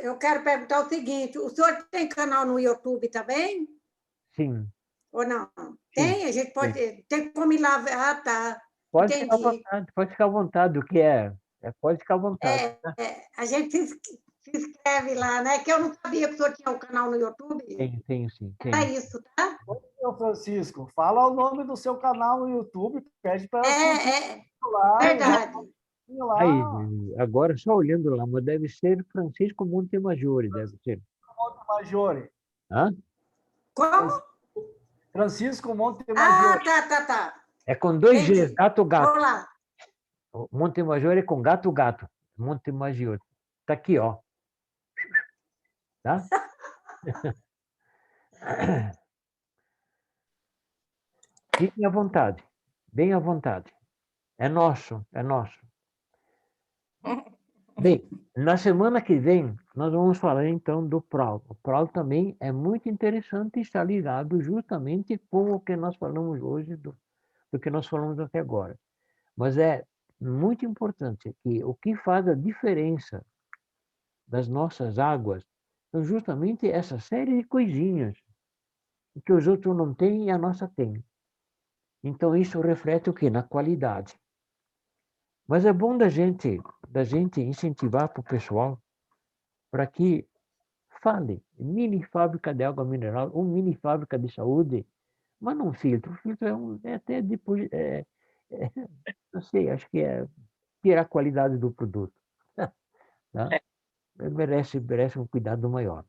eu quero perguntar o seguinte: o senhor tem canal no YouTube também? Sim. Ou não? Sim. Tem? A gente pode. Tem como ir lá ver. Ah, tá. Pode ficar à Entendi. vontade, pode ficar à vontade. O que é? Pode ficar à vontade. Tá? A gente se inscreve lá, né? Que eu não sabia que o senhor tinha um canal no YouTube. Tenho sim. Era isso, tá? Seu Francisco, fala o nome do seu canal no YouTube, pede para lá. Verdade. Lá. Aí, agora só olhando lá, mas deve ser Francisco Montemaggiore, deve ser. Montemaggiore. Hã? Como? Francisco Montemaggiore. Tá. É com 2 Gs, Entendi. gato. Vamos lá. Montemaggiore é com gato. Montemaggiore. Tá aqui, ó. Tá? Fiquem à vontade. Bem à vontade. É nosso. Bem, na semana que vem, nós vamos falar então do PRAL. O PRAL também é muito interessante e está ligado justamente com o que nós falamos hoje, do que nós falamos até agora. Mas é muito importante que o que faz a diferença das nossas águas são justamente essa série de coisinhas que os outros não têm e a nossa tem. Então, isso reflete o quê? Na qualidade. Mas é bom da gente incentivar para o pessoal para que fale mini fábrica de água mineral ou mini fábrica de saúde, mas não filtro. O filtro é até depois, não sei, acho que é tirar a qualidade do produto. Tá? Merece um cuidado maior.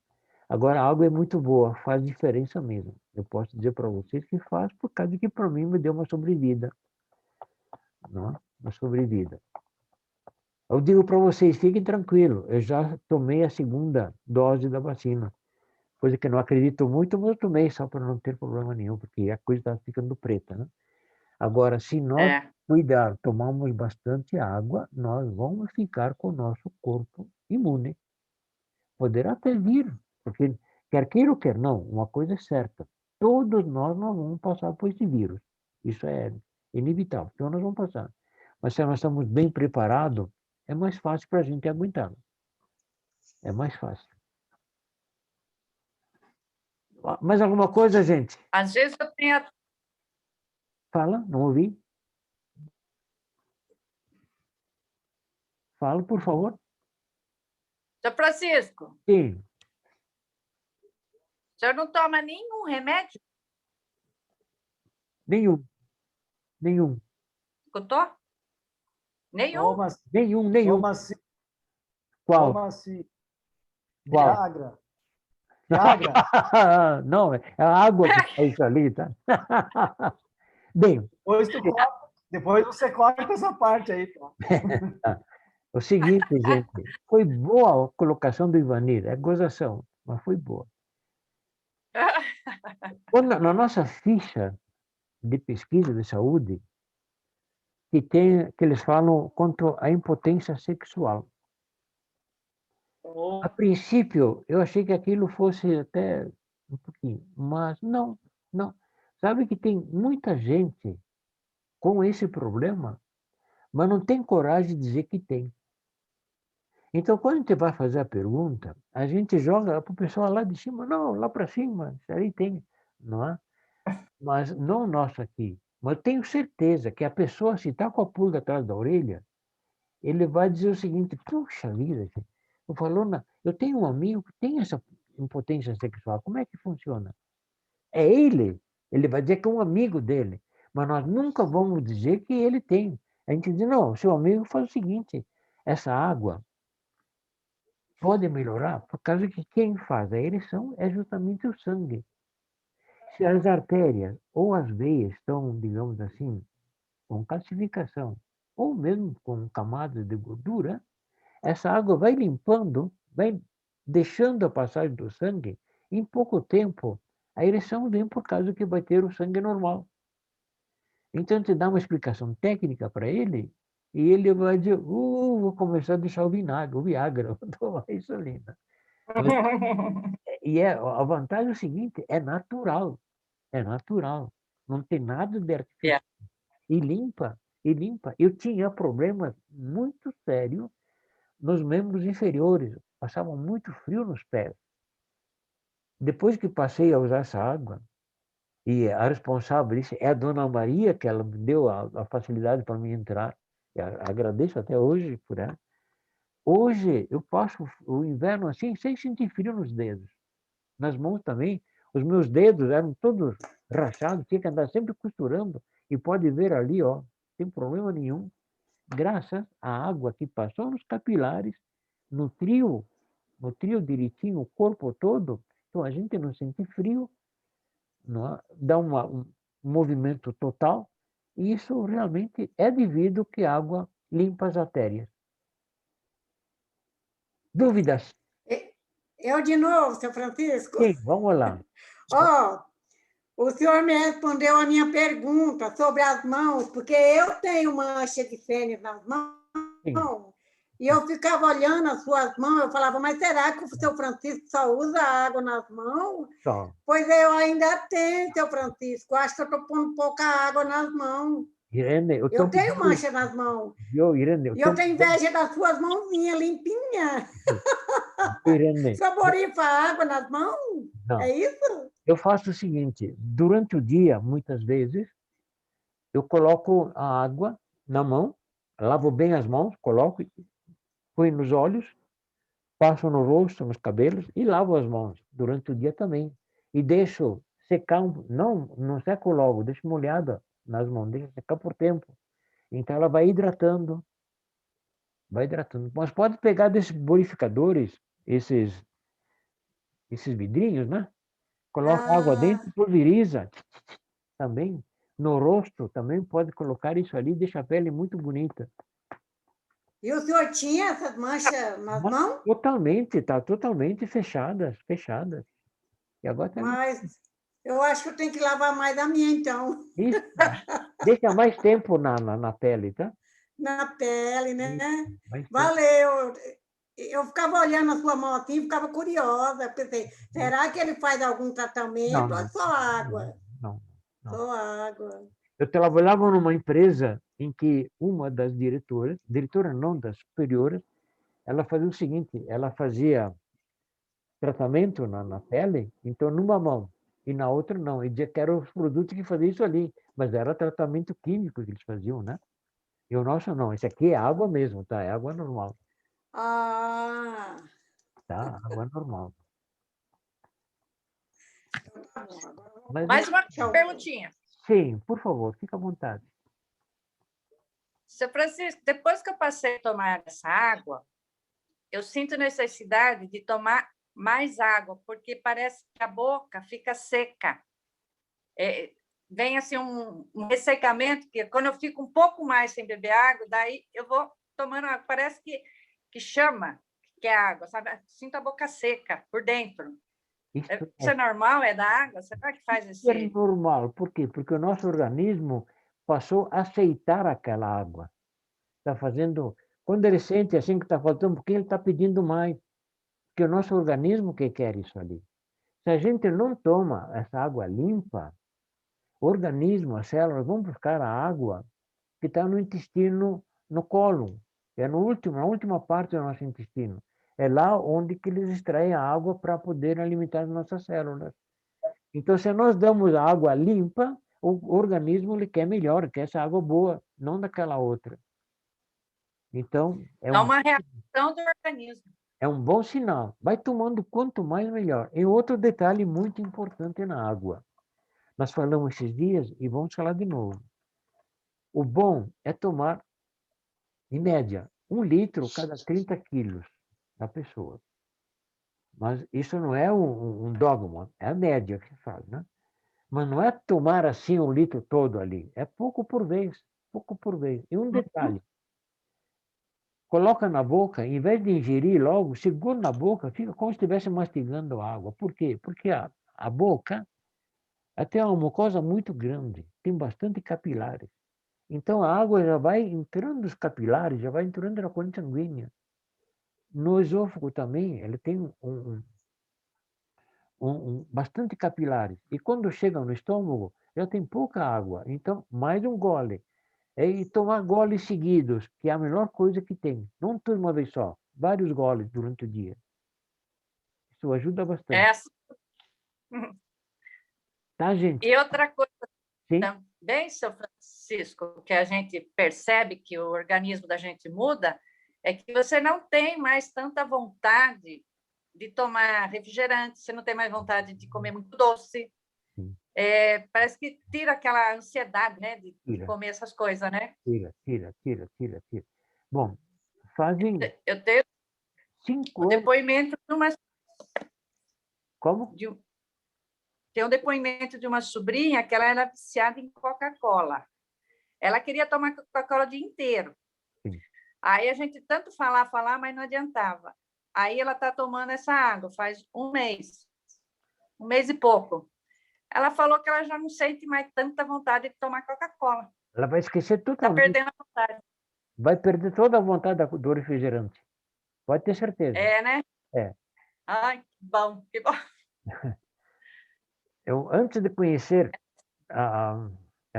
Agora, a água é muito boa, faz diferença mesmo. Eu posso dizer para vocês que faz, por causa que para mim me deu uma sobrevida. Não é? Uma sobrevida. Eu digo para vocês, fiquem tranquilos, eu já tomei a segunda dose da vacina. Coisa que eu não acredito muito, mas eu tomei só para não ter problema nenhum, porque a coisa está ficando preta, né? Agora, se nós cuidar, tomarmos bastante água, nós vamos ficar com o nosso corpo imune. Poderá até vir, porque quer queira ou quer não, uma coisa é certa, todos nós não vamos passar por esse vírus. Isso é inevitável, então nós vamos passar. Mas se nós estamos bem preparados, é mais fácil para a gente aguentar. É mais fácil. Mais alguma coisa, gente? Às vezes eu tenho. Fala, não ouvi. Fala, por favor. Seu Francisco, Sim. o senhor não toma nenhum remédio? Nenhum. Escutou? Nenhum? Toma-se, Nenhum. toma-se, Qual? toma-se Qual? Viagra. Viagra. Não, é a água que faz isso ali, tá? Bem, Depois você corta essa parte aí. Tá? o seguinte, gente, foi boa a colocação do Ivanir, é gozação, mas foi boa. Na nossa ficha de pesquisa de saúde, que eles falam contra a impotência sexual. A princípio, eu achei que aquilo fosse até um pouquinho, mas não. Sabe que tem muita gente com esse problema, mas não tem coragem de dizer que tem. Então, quando a gente vai fazer a pergunta, a gente joga para o pessoal lá de cima, não, lá para cima, isso aí tem, não é? Mas não nosso aqui. Mas eu tenho certeza que a pessoa, se está com a pulga atrás da orelha, ele vai dizer o seguinte, puxa vida, eu tenho um amigo que tem essa impotência sexual, como é que funciona? É ele vai dizer que é um amigo dele, mas nós nunca vamos dizer que ele tem. A gente diz, não, seu amigo faz o seguinte, essa água pode melhorar por causa que quem faz a ereção é justamente o sangue. Se as artérias ou as veias estão, digamos assim, com calcificação, ou mesmo com camadas de gordura, essa água vai limpando, vai deixando a passagem do sangue, em pouco tempo, a ereção vem por causa que vai ter o sangue normal. Então, te dá uma explicação técnica para ele, e ele vai dizer, vou começar a deixar o Viagra, vou tomar isso ali. Né? A vantagem é o seguinte, é natural, não tem nada de artificial. E limpa. Eu tinha problemas muito sérios nos membros inferiores, passava muito frio nos pés. Depois que passei a usar essa água, e a responsável disso é a dona Maria, que ela me deu a facilidade para mim entrar, eu agradeço até hoje por ela. Hoje eu passo o inverno assim, sem sentir frio nos dedos. Nas mãos também, os meus dedos eram todos rachados, tinha que andar sempre costurando, e pode ver ali, ó, sem problema nenhum, graças à água que passou nos capilares, nutriu direitinho o corpo todo, então a gente não sente frio, não é? Dá um movimento total, e isso realmente é devido que a água limpa as artérias. Dúvidas? Eu de novo, seu Francisco? Sim, vamos lá. O senhor me respondeu a minha pergunta sobre as mãos, porque eu tenho mancha de fênix nas mãos. Sim. E eu ficava olhando as suas mãos, eu falava, mas será que o seu Francisco só usa água nas mãos? Só. Pois eu ainda tenho, seu Francisco, acho que eu estou pondo pouca água nas mãos. Irene, Eu tenho mancha nas mãos. Irene, E eu tenho inveja das suas mãozinhas limpinhas. Irene, Só borrifa água nas mãos? não. É isso? Eu faço o seguinte, durante o dia, muitas vezes, eu coloco a água na mão, lavo bem as mãos, coloco, põe nos olhos, passo no rosto, nos cabelos e lavo as mãos durante o dia também. E deixo secar, não seco logo, deixo molhada nas mãos, deixo secar por tempo. Então ela vai hidratando. Mas pode pegar desses borificadores, esses vidrinhos, né? Coloca água dentro, pulveriza também. No rosto também pode colocar isso ali, deixa a pele muito bonita. E o senhor tinha essas manchas nas mãos? Totalmente, tá totalmente fechadas. E agora tá Mas eu acho que eu tenho que lavar mais a minha, então. isso. Deixa mais tempo na pele, tá? Na pele, né? Mais tempo. Valeu. Eu ficava olhando a sua mão assim, ficava curiosa. Pensei, será que ele faz algum tratamento ou é só água? Não. Só água. Eu trabalhava numa empresa em que uma das diretora não, das superiores, ela fazia o seguinte, ela fazia tratamento na pele, então numa mão e na outra não. E dizia que eram os produtos que faziam isso ali, mas era tratamento químico que eles faziam, né? E o nosso não, esse aqui é água mesmo, tá? É água normal, Ah, tá? Água normal. tá bom. Agora eu vou Mas, Mais uma puxar o- perguntinha. sim, por favor, fica à vontade. Seu Francisco, depois que eu passei a tomar essa água, eu sinto necessidade de tomar mais água, porque parece que a boca fica seca. Vem assim um ressecamento, que quando eu fico um pouco mais sem beber água, daí eu vou tomando água. Parece que chama, que é água, sabe? Sinto a boca seca por dentro. Isso é normal? É da água? Será que faz É esse... normal, por quê? Porque o nosso organismo passou a aceitar aquela água. Está fazendo. Quando ele sente assim que está faltando um pouquinho, ele está pedindo mais. Porque o nosso organismo que quer isso ali. Se a gente não toma essa água limpa, o organismo, as células vão buscar a água que está no intestino, no cólon. É na última parte do nosso intestino. É lá onde que eles extraem a água para poder alimentar as nossas células. Então, se nós damos água limpa, o organismo ele quer melhor, quer essa água boa, não daquela outra. Então, É uma reação do organismo. é um bom sinal. Vai tomando quanto mais, melhor. E outro detalhe muito importante na água. Nós falamos esses dias e vamos falar de novo. O bom é tomar, em média, 1 litro cada 30 quilos da pessoa. Mas isso não é um dogma, é a média que se faz, né? Mas não é tomar assim 1 litro todo ali. É pouco por vez, pouco por vez. E um detalhe. Coloca na boca, em vez de ingerir logo, segura na boca, fica como se estivesse mastigando água. Por quê? Porque a boca até é uma mucosa muito grande, tem bastante capilares. Então a água já vai entrando nos capilares, já vai entrando na corrente sanguínea. No esôfago também, ele tem bastante capilares. E quando chega no estômago, já tem pouca água. Então, mais um gole. E tomar goles seguidos, que é a melhor coisa que tem. Não tudo uma vez só, vários goles durante o dia. Isso ajuda bastante. Essa. Tá, gente? E outra coisa Sim? também, seu Francisco, que a gente percebe que o organismo da gente muda, é que você não tem mais tanta vontade de tomar refrigerante, você não tem mais vontade de comer muito doce. Parece que tira aquela ansiedade, né, de comer essas coisas, né? Tira. Bom, fazem Eu tenho 5 o anos. depoimento de uma... Como? Tem um depoimento de uma sobrinha que ela era viciada em Coca-Cola. Ela queria tomar Coca-Cola o dia inteiro. Sim. Aí a gente tanto falar, mas não adiantava. Aí ela está tomando essa água faz 1 mês e pouco. Ela falou que ela já não sente mais tanta vontade de tomar Coca-Cola. Ela vai esquecer Está totalmente. perdendo a vontade. vai perder toda a vontade do refrigerante. Pode ter certeza. É, né? É. Ai, que bom, que bom. Eu, antes de conhecer a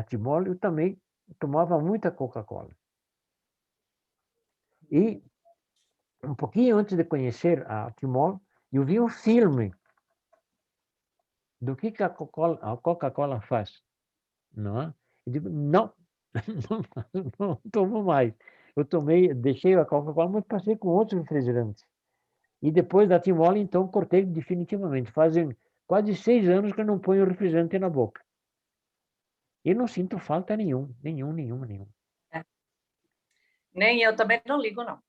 Timol, eu também tomava muita Coca-Cola. E, um pouquinho antes de conhecer a Timol, eu vi um filme do que a Coca-Cola faz. Não é? Eu digo, não, não tomo mais. Eu tomei, deixei a Coca-Cola, mas passei com outros refrigerantes. E depois da Timol, então, cortei definitivamente. Fazem quase 6 anos que eu não ponho refrigerante na boca. E não sinto falta nenhum. Nem eu também não ligo, não.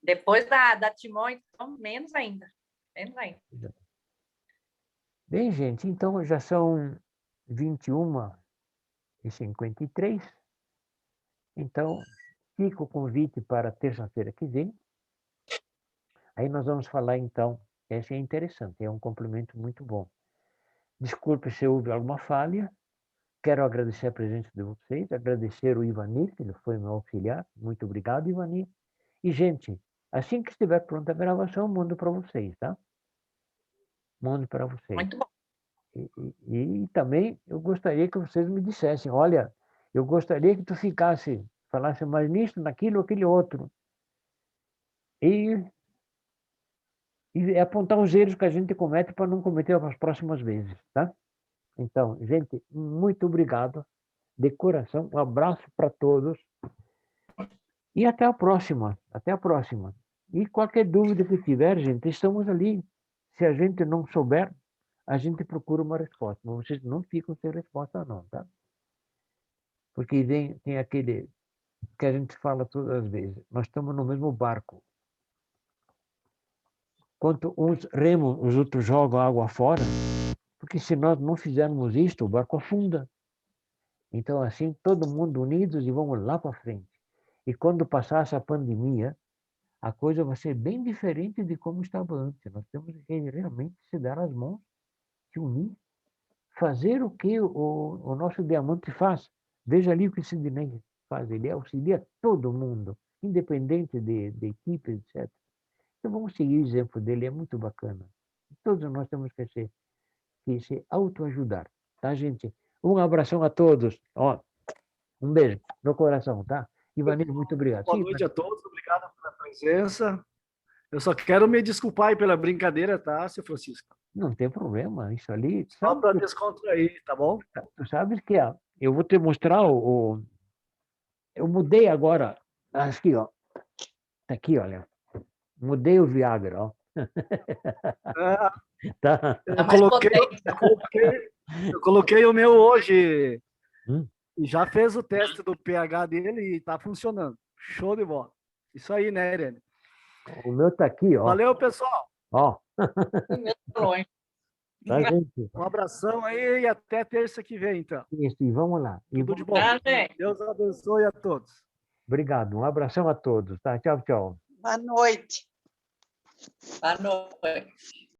Depois da Timon, então, menos ainda. Menos ainda. Bem, gente, então já são 21h53. Então, fica o convite para terça-feira que vem. Aí nós vamos falar, então, essa é interessante, é um complemento muito bom. Desculpe se houve alguma falha. Quero agradecer a presença de vocês, agradecer o Ivanir, que ele foi meu auxiliar. Muito obrigado, Ivanir. E, gente, assim que estiver pronta a gravação, mando para vocês, tá? Mando para vocês. Muito bom. E também eu gostaria que vocês me dissessem, olha, eu gostaria que tu falasse mais nisso, naquilo, aquele outro. E apontar os erros que a gente comete para não cometer as próximas vezes, tá? Então, gente, muito obrigado, de coração, um abraço para todos e até a próxima, E qualquer dúvida que tiver, gente, estamos ali. Se a gente não souber, a gente procura uma resposta, mas vocês não ficam sem resposta não, tá? Porque tem aquele que a gente fala todas as vezes, nós estamos no mesmo barco. Quando uns remam, os outros jogam água fora, porque se nós não fizermos isto, o barco afunda. Então, assim, todo mundo unidos e vamos lá para frente. E quando passar essa pandemia, a coisa vai ser bem diferente de como estava antes. Nós temos que realmente se dar as mãos, se unir, fazer o que o nosso diamante faz. Veja ali o que o Sidney faz, ele auxilia todo mundo, independente de equipe, etc. Então vamos seguir o exemplo dele, é muito bacana. Todos nós temos que se autoajudar, tá, gente? Um abração a todos. Ó, um beijo no coração, tá? Ivanir, muito obrigado. Boa noite a todos, obrigado pela presença. Eu só quero me desculpar aí pela brincadeira, tá, seu Francisco? Não tem problema, isso ali. Só para descontrair, tá bom? Tu sabes que eu vou te mostrar eu mudei agora, aqui, ó. Tá aqui, olha. Mudei o Viagra, ó. Ah, Tá. eu coloquei o meu hoje Hum? e já fez o teste do pH dele e tá funcionando. Show de bola. Isso aí, né, Irene? O meu tá aqui, ó. Valeu, pessoal. Ó. Tá, gente? Um abração aí e até terça que vem, então. Isso, e vamos lá. Tudo de bom. Tá, gente? Deus abençoe a todos. Obrigado. Um abração a todos, tá? Tchau, tchau. Boa noite. Boa noite.